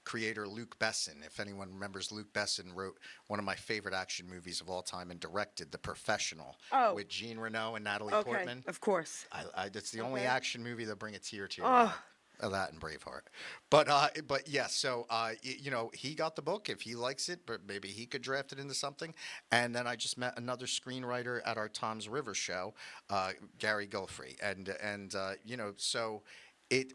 creator Luc Besson. If anyone remembers, Luc Besson wrote one of my favorite action movies of all time and directed The Professional Oh. with Jean Reno and Natalie Okay. Portman. Of course. It's the only Okay. action movie that'll bring a tear to your Oh. eye. Of that and Braveheart, but yeah. So you know, he got the book. If he likes it, but maybe he could draft it into something. And then I just met another screenwriter at our Tom's River show, Gary Gulfrey, and you know, so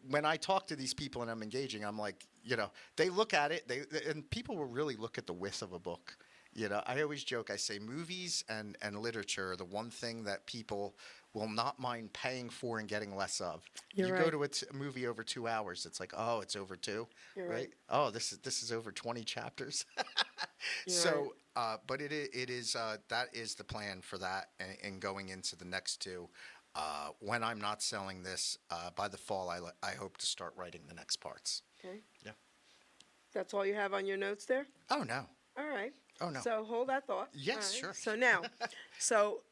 when I talk to these people and I'm engaging, I'm like, you know, they look at it, and people will really look at the width of a book. You know, I always joke. I say movies and literature are the one thing that people will not mind paying for and getting less of. You're you right. go to a movie over 2 hours, it's like, oh, it's over 2, You're right. Oh, this is over 20 chapters. You're So, but it is that is the plan for that, and going into the next 2. When I'm not selling this by the fall, I hope to start writing the next parts. Okay. Yeah. That's all you have on your notes there? Oh no. All right. Oh, no. So hold that thought. Yes, All right. sure. So now, so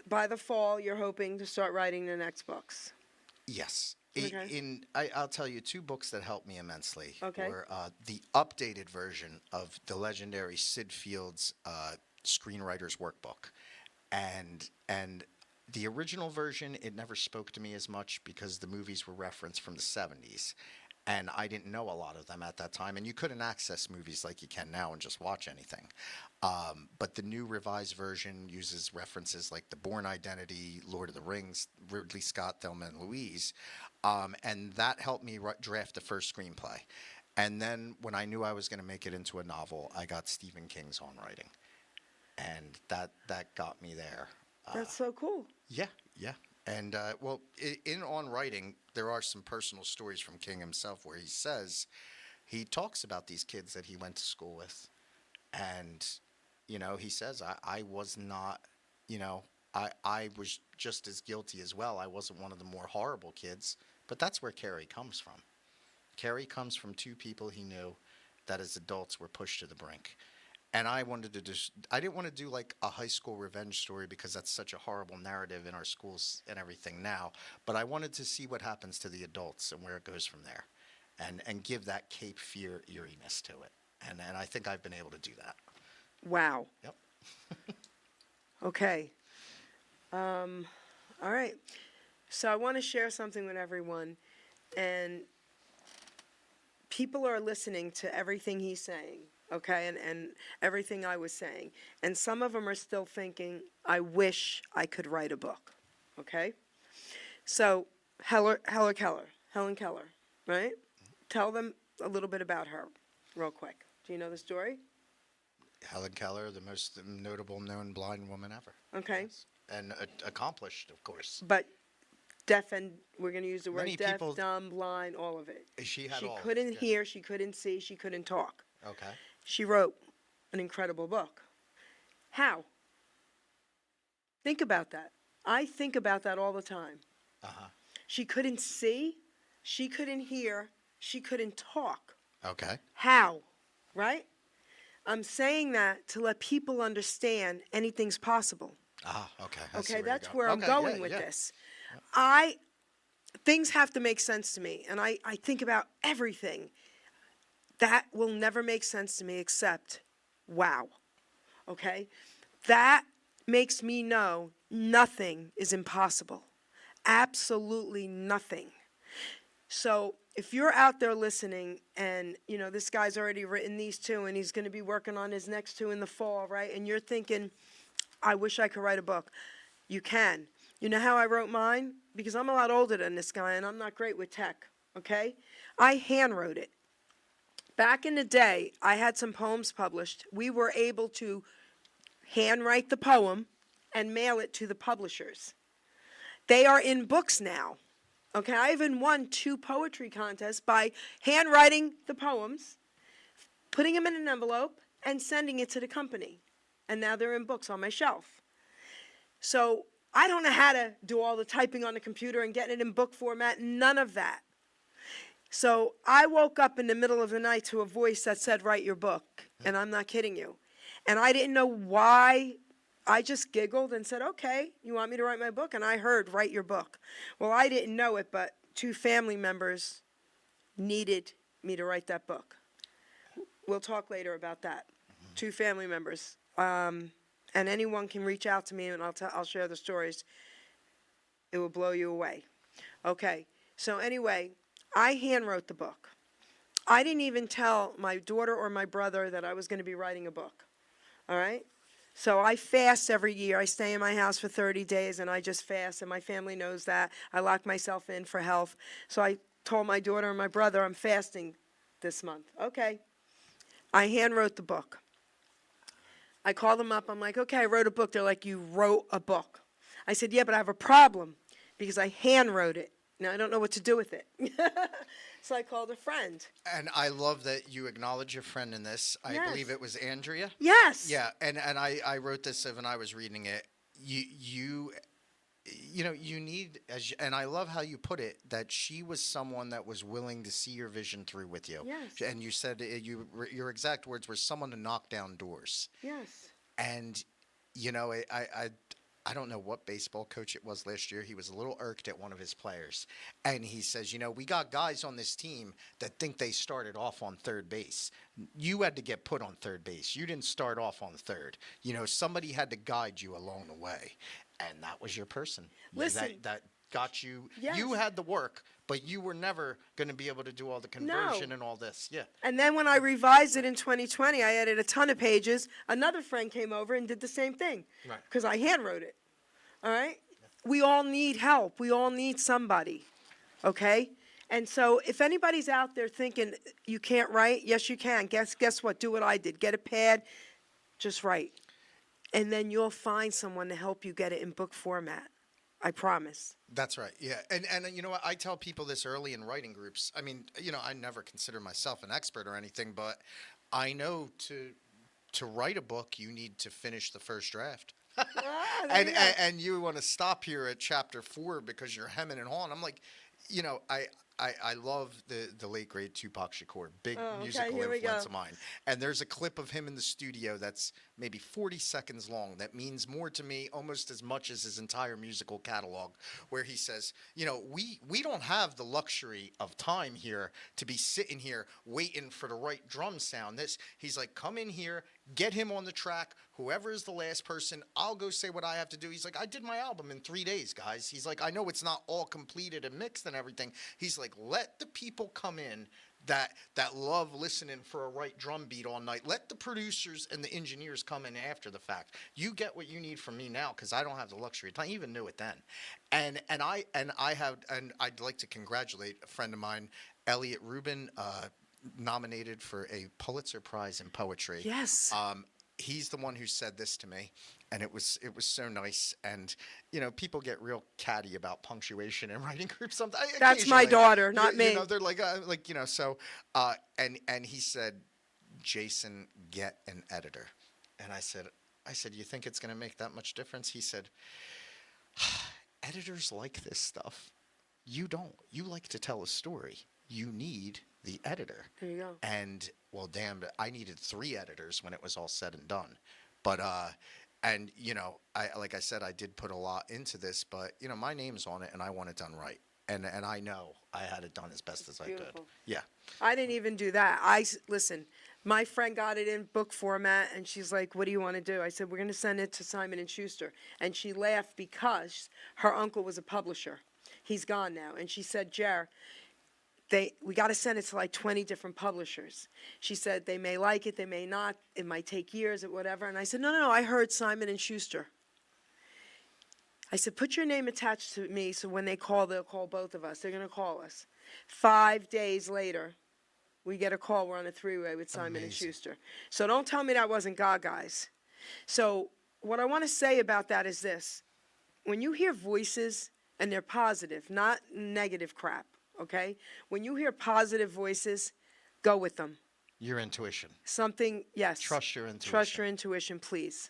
by the fall, you're hoping to start writing the next books. Yes. Okay. I'll tell you two books that helped me immensely Okay. were the updated version of the legendary Sid Field's screenwriter's workbook, and the original version, it never spoke to me as much because the movies were referenced from the 70s. And I didn't know a lot of them at that time. And you couldn't access movies like you can now and just watch anything. But the new revised version uses references like The Bourne Identity, Lord of the Rings, Ridley Scott, Thelma and Louise. And that helped me draft the first screenplay. And then when I knew I was going to make it into a novel, I got Stephen King's On Writing. And that got me there. That's so cool. Yeah, yeah. And, well, in On Writing, there are some personal stories from King himself where he talks about these kids that he went to school with. And, he says, I was not, I was just as guilty as well. I wasn't one of the more horrible kids. But that's where Carrie comes from. Carrie comes from two people he knew that as adults were pushed to the brink. And I didn't want to do like a high school revenge story because that's such a horrible narrative in our schools and everything now. But I wanted to see what happens to the adults and where it goes from there, and give that Cape Fear eeriness to it. And I think I've been able to do that. Wow. Yep. Okay. All right. So I want to share something with everyone, and people are listening to everything he's saying. Okay, and everything I was saying. And some of them are still thinking, I wish I could write a book. Okay? So, Helen Keller, right? Tell them a little bit about her, real quick. Do you know the story? Helen Keller, the most notable known blind woman ever. Okay. Yes. And accomplished, of course. But deaf, and we're going to use the word Many deaf, people- dumb, blind, all of it. She had She all. couldn't Yeah. hear, she couldn't see, she couldn't talk. Okay. She wrote an incredible book. How? Think about that. I think about that all the time. Uh-huh. She couldn't see, she couldn't hear, she couldn't talk. Okay. How? Right? I'm saying that to let people understand anything's possible. Ah, okay. I see Okay, where you're that's going. where I'm Okay, going yeah, with yeah. this. Things have to make sense to me, and I think about everything. That will never make sense to me except, wow. Okay? That makes me know nothing is impossible. Absolutely nothing. So if you're out there listening and, this guy's already written these two and he's going to be working on his next two in the fall, right? And you're thinking, I wish I could write a book. You can. You know how I wrote mine? Because I'm a lot older than this guy and I'm not great with tech, okay? I hand wrote it. Back in the day, I had some poems published. We were able to handwrite the poem and mail it to the publishers. They are in books now. Okay, I even won 2 poetry contests by handwriting the poems, putting them in an envelope, and sending it to the company. And now they're in books on my shelf. So I don't know how to do all the typing on the computer and getting it in book format, none of that. So I woke up in the middle of the night to a voice that said, write your book. And I'm not kidding you. And I didn't know why. I just giggled and said, okay, you want me to write my book? And I heard, write your book. Well, I didn't know it, but 2 family members needed me to write that book. We'll talk later about that. 2 family members. And anyone can reach out to me and I'll share the stories. It will blow you away. Okay, so anyway, I hand wrote the book. I didn't even tell my daughter or my brother that I was going to be writing a book. All right? So I fast every year. I stay in my house for 30 days and I just fast, and my family knows that. I lock myself in for health. So I told my daughter and my brother I'm fasting this month. Okay. I hand wrote the book. I called them up. I'm like, okay, I wrote a book. They're like, you wrote a book. I said, yeah, but I have a problem because I hand wrote it. Now I don't know what to do with it. So I called a friend. And I love that you acknowledge your friend in this. I Yes. believe it was Andrea. Yes. Yeah, and I wrote this when I was reading it. You need, and I love how you put it, that she was someone that was willing to see your vision through with you. Yes. And you said your exact words were someone to knock down doors. Yes. And I don't know what baseball coach it was last year. He was a little irked at one of his players. And he says, we got guys on this team that think they started off on third base. You had to get put on third base. You didn't start off on third. Somebody had to guide you along the way. And that was your person. Listen. That got you. Yes. You had the work, but you were never going to be able to do all the conversion and all this. Yeah. And then when I revised it in 2020, I added a ton of pages. Another friend came over and did the same thing. Right. Because I hand wrote it. All right? We all need help. We all need somebody. Okay? And so if anybody's out there thinking you can't write, yes, you can. Guess what? Do what I did. Get a pad. Just write. And then you'll find someone to help you get it in book format. I promise. That's right. Yeah. And you know what? I tell people this early in writing groups. I mean, I never consider myself an expert or anything, but I know to write a book, you need to finish the first draft. And you want to stop here at chapter 4 because you're hemming and hawing. I'm like, I love the late great Tupac Shakur, big musical influence of mine. And there's a clip of him in the studio that's maybe 40 seconds long that means more to me almost as much as his entire musical catalog, where he says, we don't have the luxury of time here to be sitting here waiting for the right drum sound. He's like, come in here, get him on the track. Whoever is the last person, I'll go say what I have to do. He's like, I did my album in 3 days, guys. He's like, I know it's not all completed and mixed and everything. He's like, let the people come in that love listening for a right drum beat all night. Let the producers and the engineers come in after the fact. You get what you need from me now because I don't have the luxury of time. I even knew it then. And I'd like to congratulate a friend of mine, Elliot Rubin, nominated for a Pulitzer Prize in poetry. Yes. He's the one who said this to me, and it was so nice. And people get real catty about punctuation in writing groups. Sometimes That's my daughter, not me. They're like so. And he said, Jason, get an editor. And I said, you think it's going to make that much difference? He said, editors like this stuff. You don't. You like to tell a story. You need the editor. There you go. And well, damn, I needed 3 editors when it was all said and done. But and like I said, I did put a lot into this, but my name's on it, and I want it done right. And I know I had it done as best as I could. Yeah. I didn't even do that. Listen, my friend got it in book format, and she's like, what do you want to do? I said, we're going to send it to Simon & Schuster. And she laughed because her uncle was a publisher. He's gone now. And she said, Jer, we got to send it to like 20 different publishers. She said, they may like it, they may not. It might take years or whatever. And I said, no, I heard Simon & Schuster. I said, put your name attached to me so when they call, they'll call both of us. They're going to call us. 5 days later, we get a call. We're on a 3-way with Simon & Schuster. So don't tell me that wasn't God, guys. So what I want to say about that is this. When you hear voices, and they're positive, not negative crap, okay? When you hear positive voices, go with them. Your intuition. Yes. Trust your intuition. Trust your intuition, please.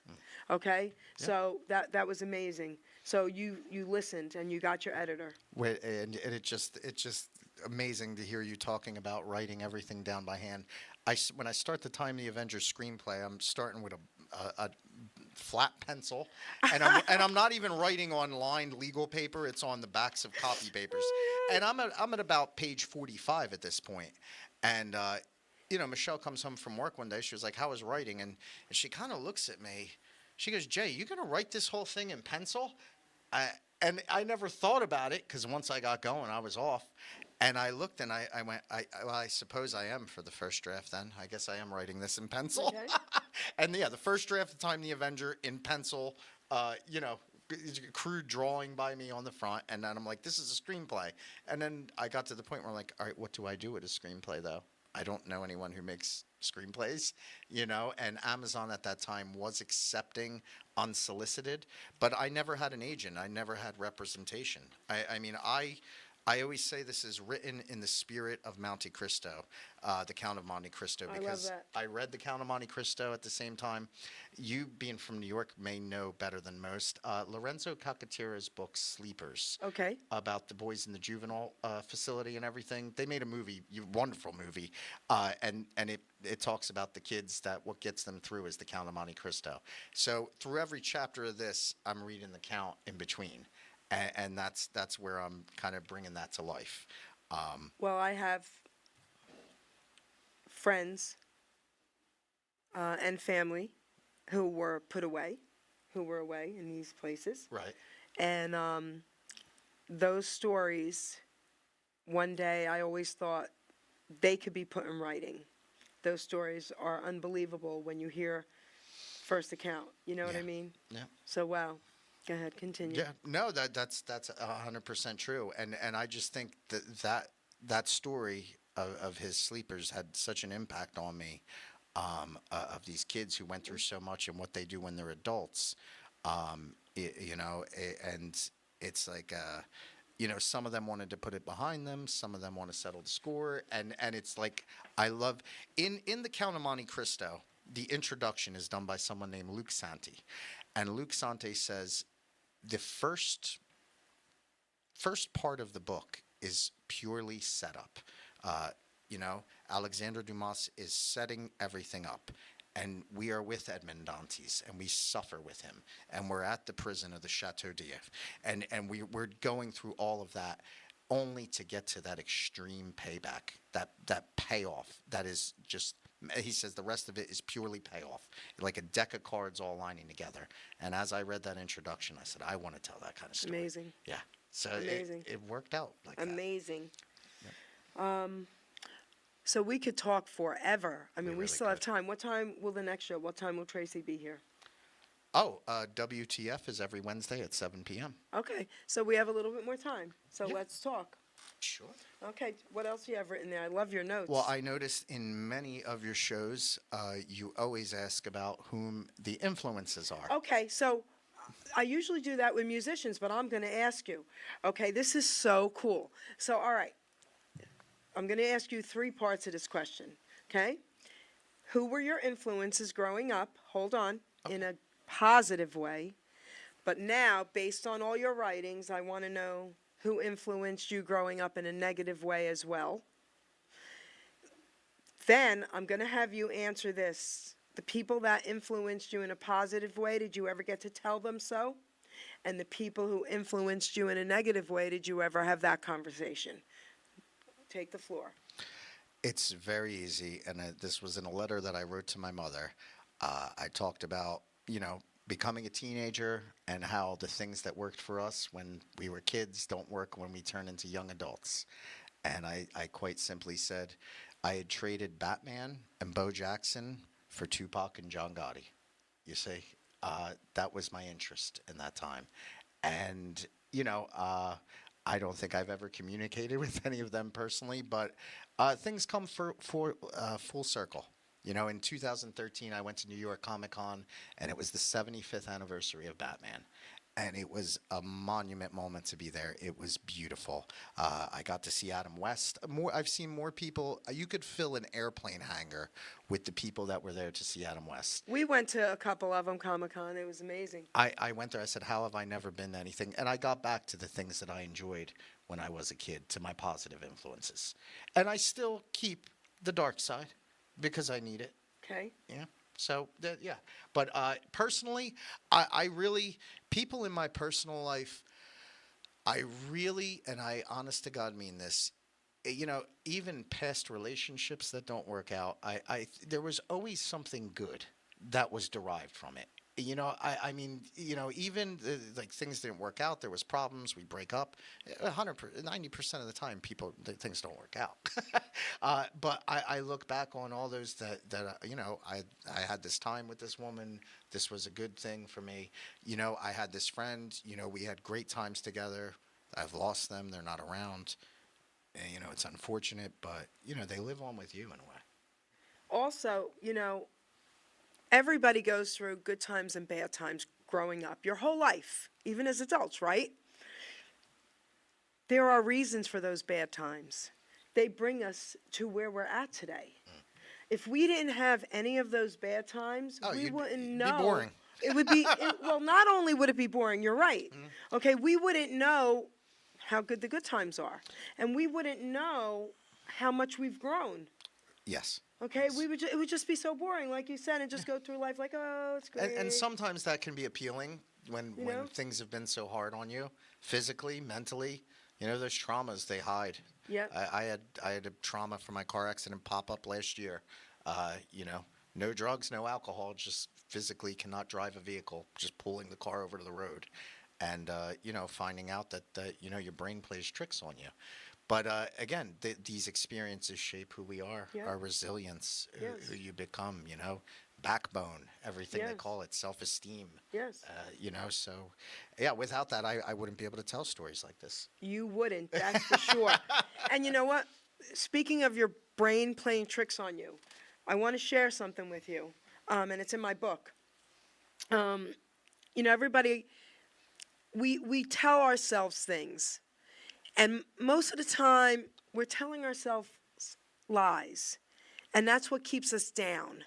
Okay? Yeah. So that was amazing. So you listened and you got your editor. And it's just amazing to hear you talking about writing everything down by hand. When I start the Time the Avengers screenplay, I'm starting with a flat pencil, and I'm not even writing on lined legal paper. It's on the backs of copy papers, and I'm at about page 45 at this point. And Michelle comes home from work one day. She was like, "How was writing?" And she kind of looks at me. She goes, "Jay, you gonna write this whole thing in pencil?" And I never thought about it because once I got going, I was off. And I looked and I went, I suppose I am for the first draft then. I guess I am writing this in pencil. Okay. And yeah, the first draft of Time the Avenger in pencil, crude drawing by me on the front. And then I'm like, this is a screenplay. And then I got to the point where I'm like, all right, what do I do with a screenplay though? I don't know anyone who makes screenplays, and Amazon at that time was accepting unsolicited, but I never had an agent. I never had representation. I mean, I always say this is written in the spirit of Monte Cristo, the Count of Monte Cristo, I love because that. I read the Count of Monte Cristo at the same time. You, being from New York, may know better than most. Lorenzo Cacciatura's book, Sleepers, Okay. about the boys in the juvenile facility and everything. They made a movie, wonderful movie, and it talks about the kids that what gets them through is the Count of Monte Cristo. So through every chapter of this, I'm reading the Count in between, and that's where I'm kind of bringing that to life. Well, I have friends and family who were put away, who were away in these places. Right. And those stories, one day I always thought they could be put in writing. Those stories are unbelievable when you hear first account. You know what I Yeah. mean? Yeah. So, wow. Go ahead, continue. Yeah, no, that's 100% true, and I just think that story of his Sleepers had such an impact on me, of these kids who went through so much and what they do when they're adults, and it's like, some of them wanted to put it behind them, some of them want to settle the score, and it's like I love in the Count of Monte Cristo, the introduction is done by someone named Luc Santi, and Luc Santi says. The first part of the book is purely setup. Alexander Dumas is setting everything up, and we are with Edmond Dantes, and we suffer with him, and we're at the prison of the Chateau d'If, and we're going through all of that, only to get to that extreme payback, that payoff, that is just. He says the rest of it is purely payoff, like a deck of cards all lining together. And as I read that introduction, I said, I want to tell that kind of story. Amazing. Yeah. So Amazing. it worked out like that. Amazing. So we could talk forever. I mean, we really still have could. time. What time will the next show? What time will Tracy be here? Oh, WTF is every Wednesday at 7 p.m. Okay, so we have a little bit more time. So Yeah. let's talk. Sure. Okay, what else do you have written there? I love your notes. Well, I noticed in many of your shows, you always ask about whom the influences are. Okay, so I usually do that with musicians, but I'm going to ask you. Okay, this is so cool. So, all right, I'm going to ask you three parts of this question. Okay? Who were your influences growing up? Hold on, in a positive way. But now, based on all your writings, I want to know who influenced you growing up in a negative way as well. Then I'm going to have you answer this. The people that influenced you in a positive way, did you ever get to tell them so? And the people who influenced you in a negative way, did you ever have that conversation? Take the floor. It's very easy, and this was in a letter that I wrote to my mother. I talked about, becoming a teenager and how the things that worked for us when we were kids don't work when we turn into young adults. And I quite simply said I had traded Batman and Bo Jackson for Tupac and John Gotti. You see, that was my interest in that time. And, I don't think I've ever communicated with any of them personally, but things come for full circle. In 2013, I went to New York Comic Con, and it was the 75th anniversary of Batman. And it was a monument moment to be there. It was beautiful. I got to see Adam West. I've seen more people. You could fill an airplane hangar with the people that were there to see Adam West. We went to a couple of them, Comic-Con. It was amazing. I went there. I said, how have I never been to anything? And I got back to the things that I enjoyed when I was a kid, to my positive influences. And I still keep the dark side because I need it. Okay? Yeah. So, yeah. But personally, I really, people in my personal life, I really, and I honest to God mean this, even past relationships that don't work out, there was always something good that was derived from it. I mean, even like things didn't work out. There was problems. We break up. 90% of the time, things don't work out. But I look back on all those that I had this time with this woman. This was a good thing for me. I had this friend. We had great times together. I've lost them. They're not around. And, it's unfortunate, but they live on with you in a way. Also, everybody goes through good times and bad times growing up, your whole life, even as adults, right? there are reasons for those bad times. They bring us to where we're at today. If we didn't have any of those bad times, Oh, we you'd wouldn't be know. boring. It would be, well, not only would it be boring, you're right. Okay, we wouldn't know how good the good times are. And we wouldn't know how much we've grown. Yes. Okay, it would just be so boring, like you said, and just go through life like, oh, it's great. And sometimes that can be appealing when know? things have been so hard on you, physically, mentally. You know, those traumas, they hide. Yep. I had a trauma from my car accident pop up last year. You know, no drugs, no alcohol, just physically cannot drive a vehicle, just pulling the car over to the road. And, you know, finding out that, you know, your brain plays tricks on you. But again, these experiences shape who we are, Yeah. our resilience, Yes. who you become, you know, backbone, everything they Yes. call it, self-esteem. Yes. You know, so yeah, without that, I wouldn't be able to tell stories like this. You wouldn't, that's for sure. And you know what? Speaking of your brain playing tricks on you, I want to share something with you, and it's in my book. You know, everybody, we tell ourselves things, and most of the time, we're telling ourselves lies, and that's what keeps us down,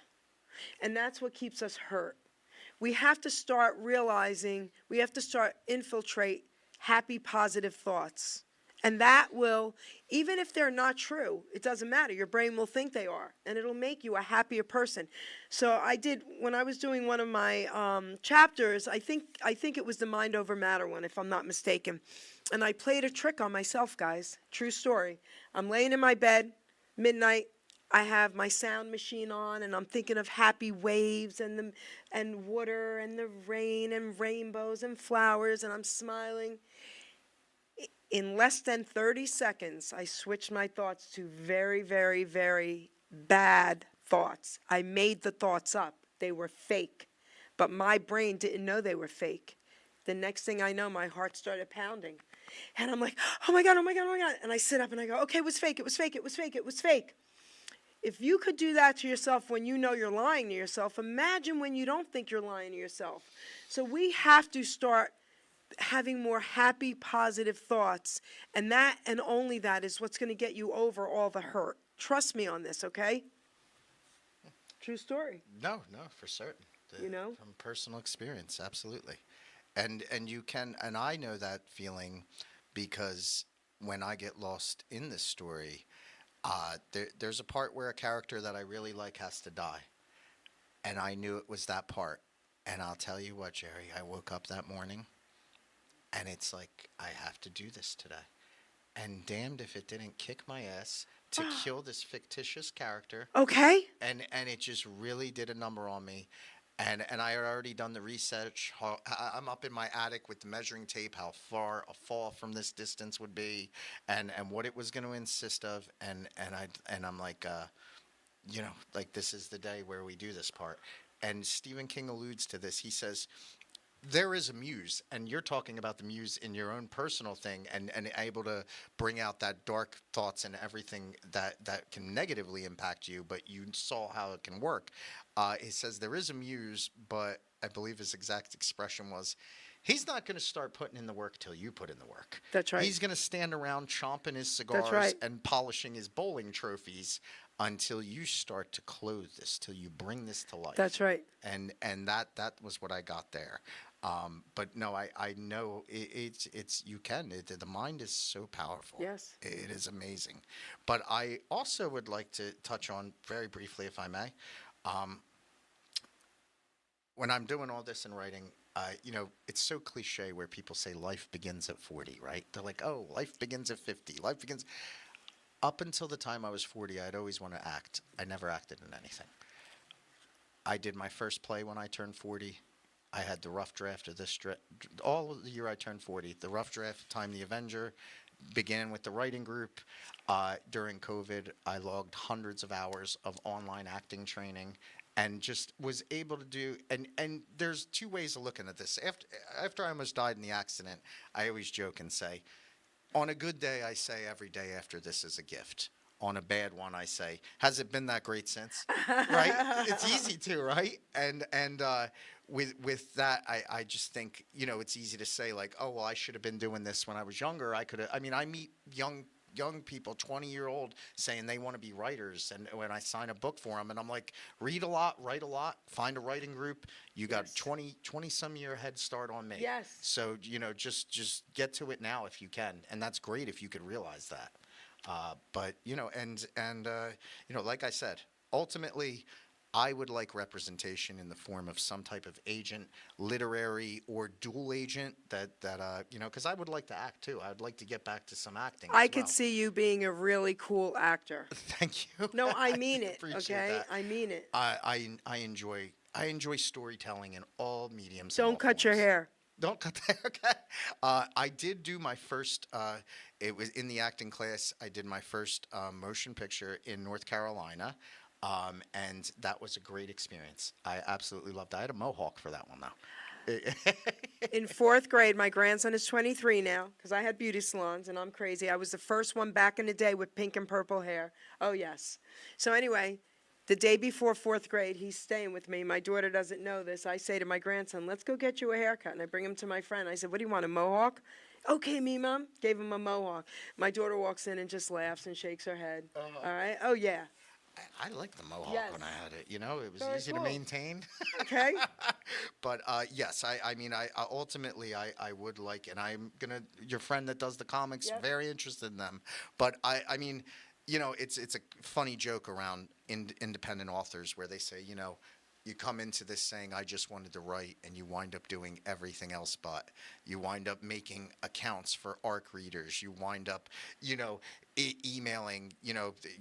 and that's what keeps us hurt. We have to start realizing, we have to start infiltrate happy, positive thoughts. And that will, even if they're not true, it doesn't matter. Your brain will think they are, and it'll make you a happier person. So I did, when I was doing one of my chapters, I think it was the Mind Over Matter one, if I'm not mistaken. And I played a trick on myself, guys. True story. I'm laying in my bed, midnight. I have my sound machine on, and I'm thinking of happy waves and water and the rain and rainbows and flowers, and I'm smiling. In less than 30 seconds, I switched my thoughts to very, very, very bad thoughts. I made the thoughts up. They were fake, but my brain didn't know they were fake. The next thing I know, my heart started pounding. And I'm like, oh my God, oh my God, oh my God. And I sit up and I go, okay, it was fake, it was fake, it was fake, it was fake. If you could do that to yourself when you know you're lying to yourself, imagine when you don't think you're lying to yourself. So we have to start having more happy, positive thoughts, and that and only that is what's going to get you over all the hurt. Trust me on this, okay? True story. No, for certain. You know? From personal experience, absolutely. And you can, and I know that feeling because when I get lost in this story, there's a part where a character that I really like has to die. And I knew it was that part. And I'll tell you what, Jerry, I woke up that morning and it's like, I have to do this today. And damned if it didn't kick my ass to kill this fictitious character. Okay. And it just really did a number on me. And I had already done the research. I'm up in my attic with the measuring tape, how far a fall from this distance would be, and what it was going to insist of. And I'm like, you know, like this is the day where we do this part. And Stephen King alludes to this. He says, there is a muse, and you're talking about the muse in your own personal thing and able to bring out that dark thoughts and everything that can negatively impact you, but you saw how it can work. He says there is a muse, but I believe his exact expression was, he's not going to start putting in the work till you put in the work. That's right. He's going to stand around chomping his cigars right. and polishing his bowling trophies until you start to clothe this, till you bring this to life. That's right. And that was what I got there. But no, I know it's you can. The mind is so powerful. Yes. It is amazing. But I also would like to touch on very briefly, if I may. When I'm doing all this and writing, you know, it's so cliche where people say life begins at 40, right? They're like, oh, life begins at 50. Life begins. Up until the time I was 40, I'd always want to act. I never acted in anything. I did my first play when I turned 40. I had the rough draft of this, all of the year I turned 40. The rough draft, Time the Avenger, began with the writing group. During COVID, I logged hundreds of hours of online acting training and just was able to do, and there's two ways of looking at this. After I almost died in the accident, I always joke and say, on a good day, I say every day after this is a gift. on a bad one, I say, has it been that great since? Right? It's easy to, right? And with that, I just think, it's easy to say like, oh well, I should have been doing this when I was younger. I could have. I mean, I meet young people, 20-year-old, saying they want to be writers, and when I sign a book for them, and I'm like, read a lot, write a lot, find a writing group. You got Yes. 20 some year head start on me. Yes. So just get to it now if you can, and that's great if you could realize that. But like I said, ultimately, I would like representation in the form of some type of agent, literary or dual agent because I would like to act too. I'd like to get back to some acting. I as could well. see you being a really cool actor. Thank you. No, I mean it. Appreciate Okay, that. I mean it. I enjoy storytelling in all mediums. and Don't all cut your forms. hair. Don't cut that. Okay. I did do my first. It was in the acting class. I did my first motion picture in North Carolina, and that was a great experience. I absolutely loved it. I had a mohawk for that one though. In fourth grade, my grandson is 23 now, because I had beauty salons, and I'm crazy. I was the first one back in the day with pink and purple hair. Oh, yes. So anyway, the day before fourth grade, he's staying with me. My daughter doesn't know this. I say to my grandson, let's go get you a haircut. And I bring him to my friend. I said, what do you want, a mohawk? Okay, me, Mom. Gave him a mohawk. My daughter walks in and just laughs and shakes her head. All right? Oh, yeah. I liked the mohawk Yes. when I had it. It was Very easy cool. to maintain. Okay? But yes, I mean, I ultimately I would like, and I'm gonna. Your friend that does the comics, Yep. very interested in them. But I mean, it's a funny joke around independent authors where they say, you come into this saying, I just wanted to write, and you wind up doing everything else but. You wind up making accounts for ARC readers. You wind up, emailing,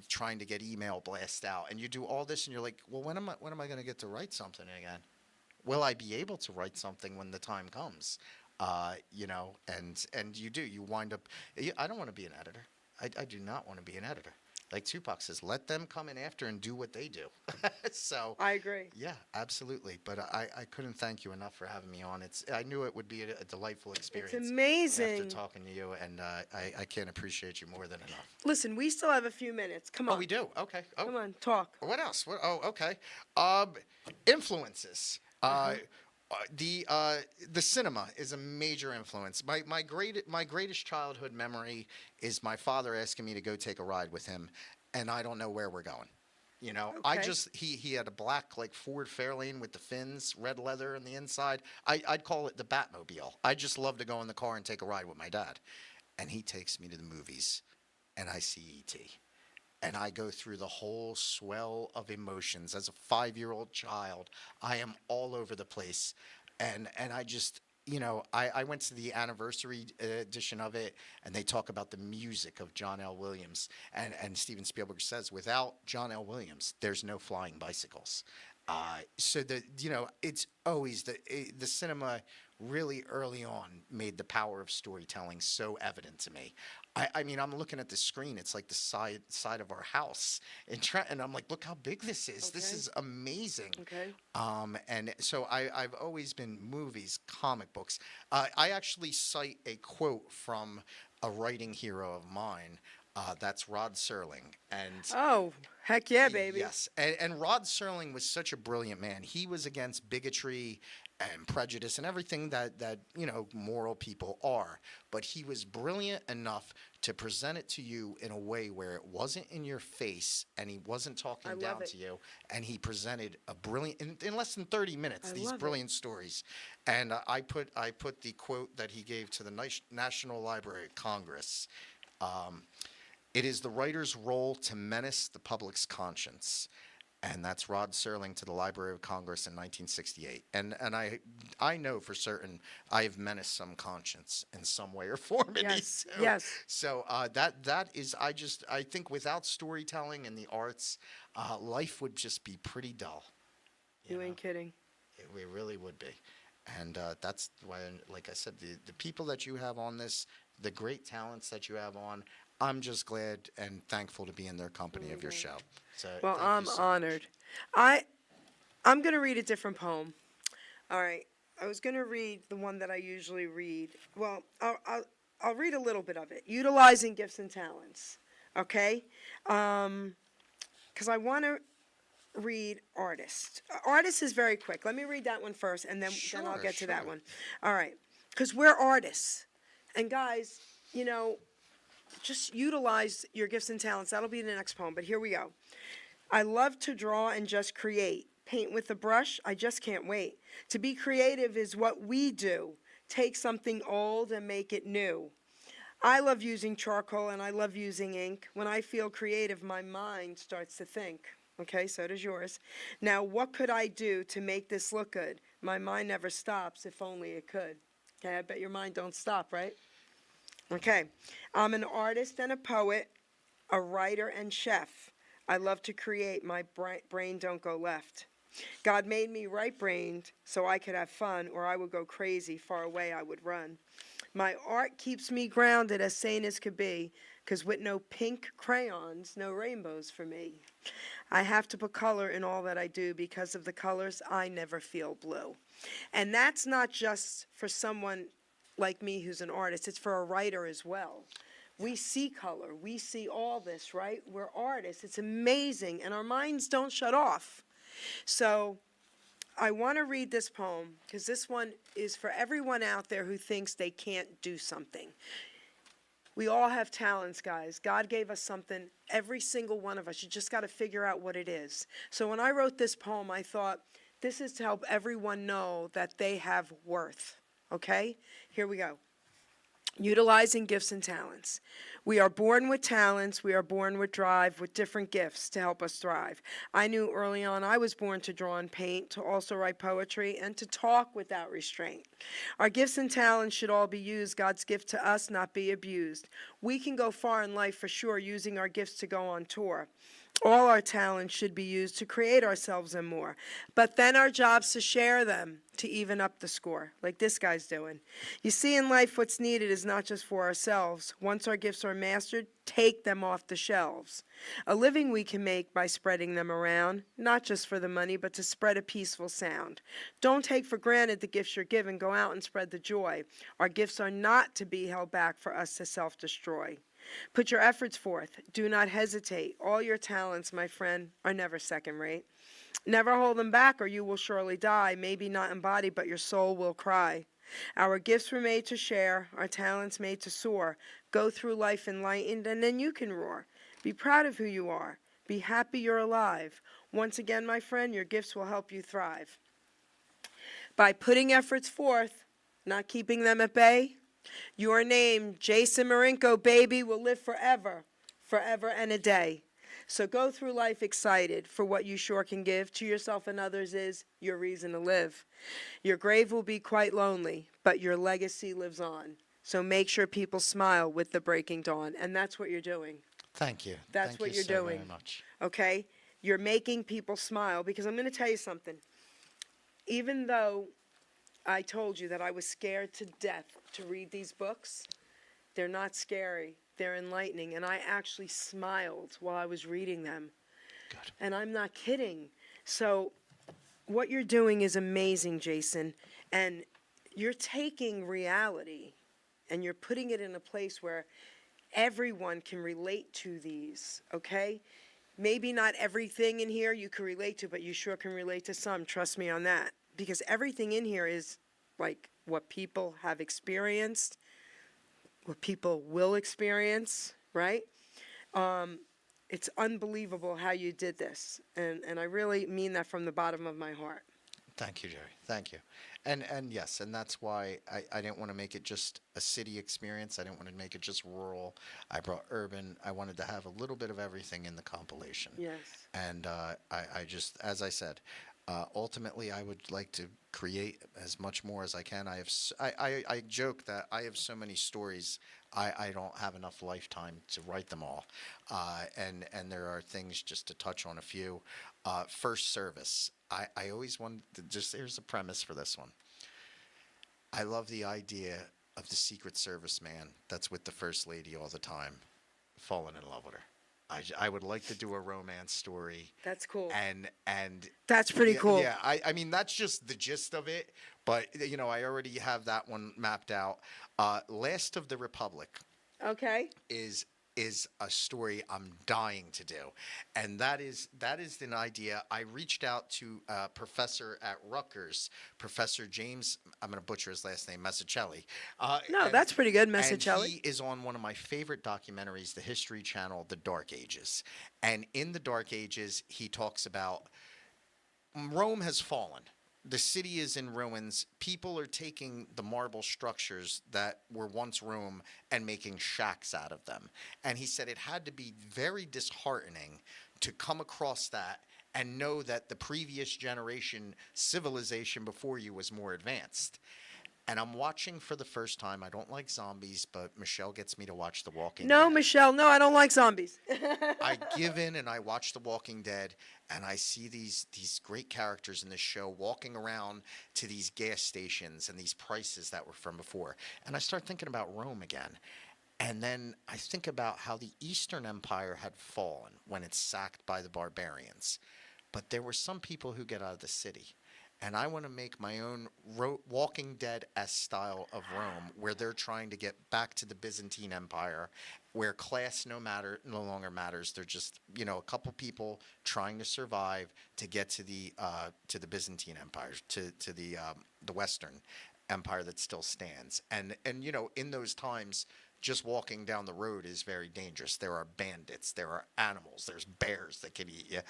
trying to get email blast out. And you do all this, and you're like, well, when am I going to get to write something again? Will I be able to write something when the time comes? And you wind up, I don't want to be an editor. I do not want to be an editor. Like Tupac says, let them come in after and do what they do. So I agree. yeah, absolutely. But I couldn't thank you enough for having me on. I knew it would be a delightful experience. It's amazing. After talking to you, and I can't appreciate you more than enough. Listen, we still have a few minutes. Come on. Oh, we do? Okay. Oh, Come on, talk. what else? Okay. Influences. The cinema is a major influence. My greatest childhood memory is my father asking me to go take a ride with him, and I don't know where we're going. Okay. He had a black like Ford Fairlane with the fins, red leather on the inside. I'd call it the Batmobile. I just love to go in the car and take a ride with my dad, and he takes me to the movies, and I see E.T. And I go through the whole swell of emotions. As a 5-year-old child, I am all over the place. And I just, I went to the anniversary edition of it, and they talk about the music of John L. Williams. And Steven Spielberg says, without John L. Williams, there's no flying bicycles. So it's always the cinema really early on made the power of storytelling so evident to me. I mean, I'm looking at the screen. It's like the side of our house in Trenton. And I'm like, look how big this is. This Okay. is amazing. Okay. And so I've always been movies, comic books. I actually cite a quote from a writing hero of mine. That's Rod Serling. And Oh, heck yeah, baby. yes, and Rod Serling was such a brilliant man. He was against bigotry and prejudice and everything that moral people are. But he was brilliant enough to present it to you in a way where it wasn't in your face and he wasn't talking I love down it. to you. And he presented a brilliant in less than 30 minutes I these love it. brilliant stories. And I put the quote that he gave to the National Library of Congress. It is the writer's role to menace the public's conscience. And that's Rod Serling to the Library of Congress in 1968. And I know for certain I have menaced some conscience in some way or form in these Yes, two. yes. So that is, I think without storytelling and the arts, life would just be pretty dull. You ain't kidding. It really would be. And that's why, like I said, the people that you have on this, the great talents that you have on, I'm just glad and thankful to be in their company of your show. So Well, thank you I'm so much. honored. I'm going to read a different poem. All right. I was going to read the one that I usually read. Well, I'll read a little bit of it. Utilizing gifts and talents. Okay? Because I want to read Artist. Artist is very quick. Let me read that one first, and then I'll Sure, get to that sure. one. All right. Because we're artists. And guys, just utilize your gifts and talents. That'll be the next poem, but here we go. I love to draw and just create. Paint with a brush, I just can't wait. To be creative is what we do. Take something old and make it new. I love using charcoal and I love using ink. When I feel creative, my mind starts to think. Okay, so does yours. Now, what could I do to make this look good? My mind never stops, if only it could. Okay, I bet your mind don't stop, right? Okay, I'm an artist and a poet, a writer and chef. I love to create, my brain don't go left. God made me right-brained so I could have fun, or I would go crazy, far away I would run. My art keeps me grounded, as sane as could be, 'cause with no pink crayons, no rainbows for me. I have to put color in all that I do, because of the colors, I never feel blue. And that's not just for someone like me who's an artist, it's for a writer as well. We see color, we see all this, right? We're artists, it's amazing, and our minds don't shut off. So I want to read this poem because this one is for everyone out there who thinks they can't do something. We all have talents, guys. God gave us something, every single one of us. You just got to figure out what it is. So when I wrote this poem, I thought, this is to help everyone know that they have worth. Okay? Here we go. Utilizing gifts and talents. We are born with talents, we are born with drive, with different gifts to help us thrive. I knew early on I was born to draw and paint, to also write poetry, and to talk without restraint. Our gifts and talents should all be used, God's gift to us, not be abused. We can go far in life for sure, using our gifts to go on tour. All our talents should be used to create ourselves and more. But then our job's to share them, to even up the score, like this guy's doing. You see, in life, what's needed is not just for ourselves. Once our gifts are mastered, take them off the shelves. A living we can make by spreading them around, not just for the money, but to spread a peaceful sound. Don't take for granted the gifts you're given. Go out and spread the joy. Our gifts are not to be held back for us to self-destroy. Put your efforts forth. Do not hesitate. All your talents, my friend, are never second rate. Never hold them back or you will surely die. Maybe not in body, but your soul will cry. Our gifts were made to share, our talents made to soar. Go through life enlightened and then you can roar. Be proud of who you are. Be happy you're alive. Once again, my friend, your gifts will help you thrive. By putting efforts forth, not keeping them at bay, your name, Jason Marinko, baby, will live forever, forever and a day. So go through life excited, for what you sure can give to yourself and others is your reason to live. Your grave will be quite lonely, but your legacy lives on. So make sure people smile with the breaking dawn, and that's what you're doing. Thank you. That's Thank what you you're so doing. very much. Okay? You're making people smile, because I'm going to tell you something. Even though I told you that I was scared to death to read these books, they're not scary. They're enlightening. And I actually smiled while I was reading them. Good. And I'm not kidding. So what you're doing is amazing, Jason. And you're taking reality and you're putting it in a place where everyone can relate to these, okay? Maybe not everything in here you can relate to, but you sure can relate to some. Trust me on that. Because everything in here is like what people have experienced, what people will experience, right? It's unbelievable how you did this. And I really mean that from the bottom of my heart. Thank you, Jerry. Thank you. And yes, and that's why I didn't want to make it just a city experience. I didn't want to make it just rural. I brought urban. I wanted to have a little bit of everything in the compilation. Yes. And I just, as I said, ultimately I would like to create as much more as I can. I joke that I have so many stories. I don't have enough lifetime to write them all. And there are things, just to touch on a few. First service. I always wanted to, just, here's a premise for this one. I love the idea of the Secret Service man that's with the First Lady all the time, falling in love with her. I would like to do a romance story. That's cool. And That's pretty cool. Yeah, I mean, that's just the gist of it. But, you know, I already have that one mapped out. Last of the Republic Okay. is is a story I'm dying to do, and that is an idea. I reached out to a professor at Rutgers, Professor James. I'm going to butcher his last name, Masicelli. No, that's pretty good, And Masicelli. he is on one of my favorite documentaries, the History Channel, The Dark Ages. And in The Dark Ages, he talks about Rome has fallen. The city is in ruins. People are taking the marble structures that were once Rome and making shacks out of them. And he said it had to be very disheartening to come across that and know that the previous generation civilization before you was more advanced. And I'm watching for the first time. I don't like zombies, but Michelle gets me to watch The Walking No, Dead. Michelle, no, I don't like zombies. I give in and I watch The Walking Dead, and I see these great characters in this show walking around to these gas stations and these prices that were from before. And I start thinking about Rome again. And then I think about how the Eastern Empire had fallen when it's sacked by the barbarians. But there were some people who get out of the city. And I want to make my own Walking Dead-esque style of Rome, where they're trying to get back to the Byzantine Empire, where class no longer matters. They're just a couple people trying to survive to get to the Byzantine Empire, to the Western Empire that still stands. And in those times, just walking down the road is very dangerous. There are bandits, there are animals, there's bears that can eat you.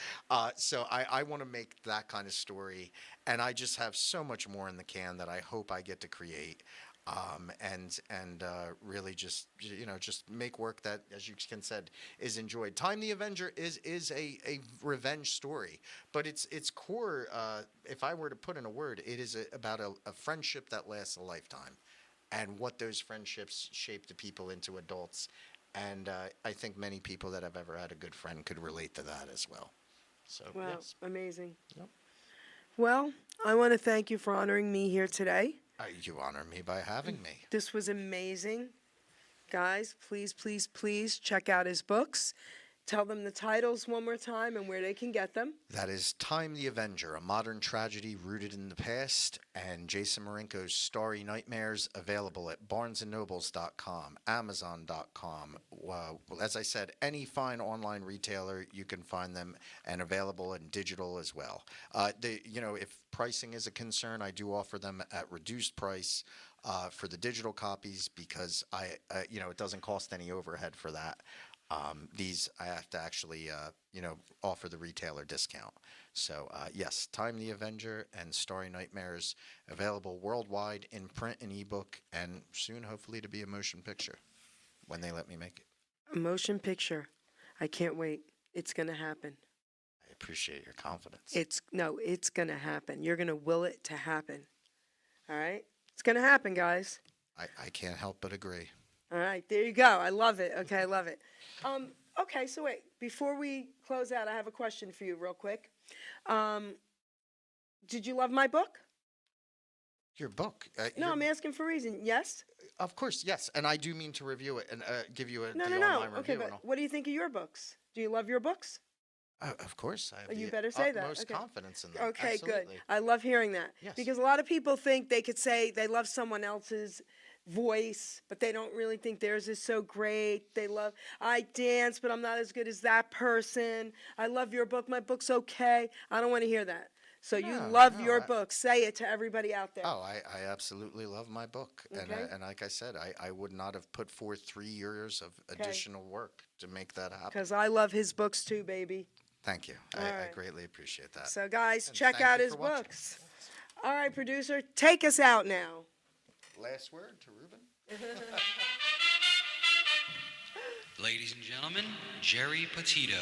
So I want to make that kind of story, and I just have so much more in the can that I hope I get to create, and really just make work that, as you said, is enjoyed. Time the Avenger is a revenge story, but its core, if I were to put in a word, it is about a friendship that lasts a lifetime. And what those friendships shape the people into adults. And I think many people that have ever had a good friend could relate to that as well. So, Wow, yes. amazing. Yep. Well, I want to thank you for honoring me here today. You honor me by having me. This was amazing. Guys, please, please, please check out his books. Tell them the titles one more time and where they can get them. That is Time the Avenger, a modern tragedy rooted in the past, and Jason Marinko's Starry Nightmares, available at barnesandnobles.com, amazon.com. As I said, any fine online retailer, you can find them, and available in digital as well. If pricing is a concern, I do offer them at reduced price for the digital copies, because it doesn't cost any overhead for that. These I have to actually, offer the retailer discount. So, yes, Time the Avenger and Starry Nightmares, available worldwide in print and ebook, and soon, hopefully, to be a motion picture when they let me make it. A motion picture. I can't wait. It's going to happen. I appreciate your confidence. It's going to happen. You're going to will it to happen. All right? It's going to happen, guys. I can't help but agree. All right, there you go. I love it. Okay, I love it. Okay, so wait, before we close out, I have a question for you real quick. Did you love my book? Your book? No, I'm asking for a reason. Yes? Of course, yes. And I do mean to review it and give you No. online Okay, review. but what do you think of your books? Do you love your books? Of course. I have You the better say that. utmost Okay. confidence in them. Okay, Absolutely. good. I love hearing that. Yes. Because a lot of people think they could say they love someone else's voice, but they don't really think theirs is so great. I dance, but I'm not as good as that person. I love your book. My book's okay. I don't want to hear that. So you love your book. Say it to everybody out there. Oh, I absolutely love my book. Okay. And like I said, I would not have put forth 3 years of additional work to make that happen. Because I love his books too, baby. Thank you. All I right. greatly appreciate that. So, guys, And check thank out you his for watching. books. All right, producer, take us out now. Last word to Ruben? Ladies and gentlemen, Geri Petito.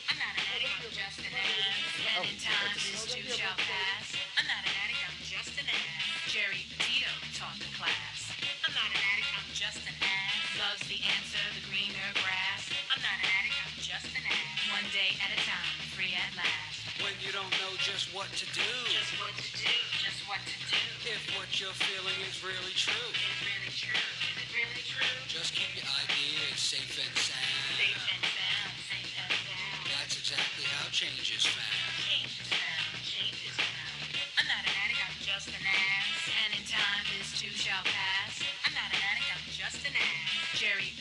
I'm not an addict, I'm just an ass. And in time, this too shall pass. I'm not an addict, I'm just an ass. Geri Petito taught the class. I'm not an addict, I'm just an ass. Love's the answer, the greener grass. I'm not an addict, I'm just an ass. One day at a time, free at last. When you don't know just what to do. Just what to do, just what to do. If what you're feeling is really true. Is it really true? Is it really true? Just keep your ideas safe and sound. Safe and sound, safe and sound. That's exactly how change is found. Change is found, change is found. I'm not an addict, I'm just an ass. And in time, this too shall pass. I'm not an addict, I'm just an ass. Geri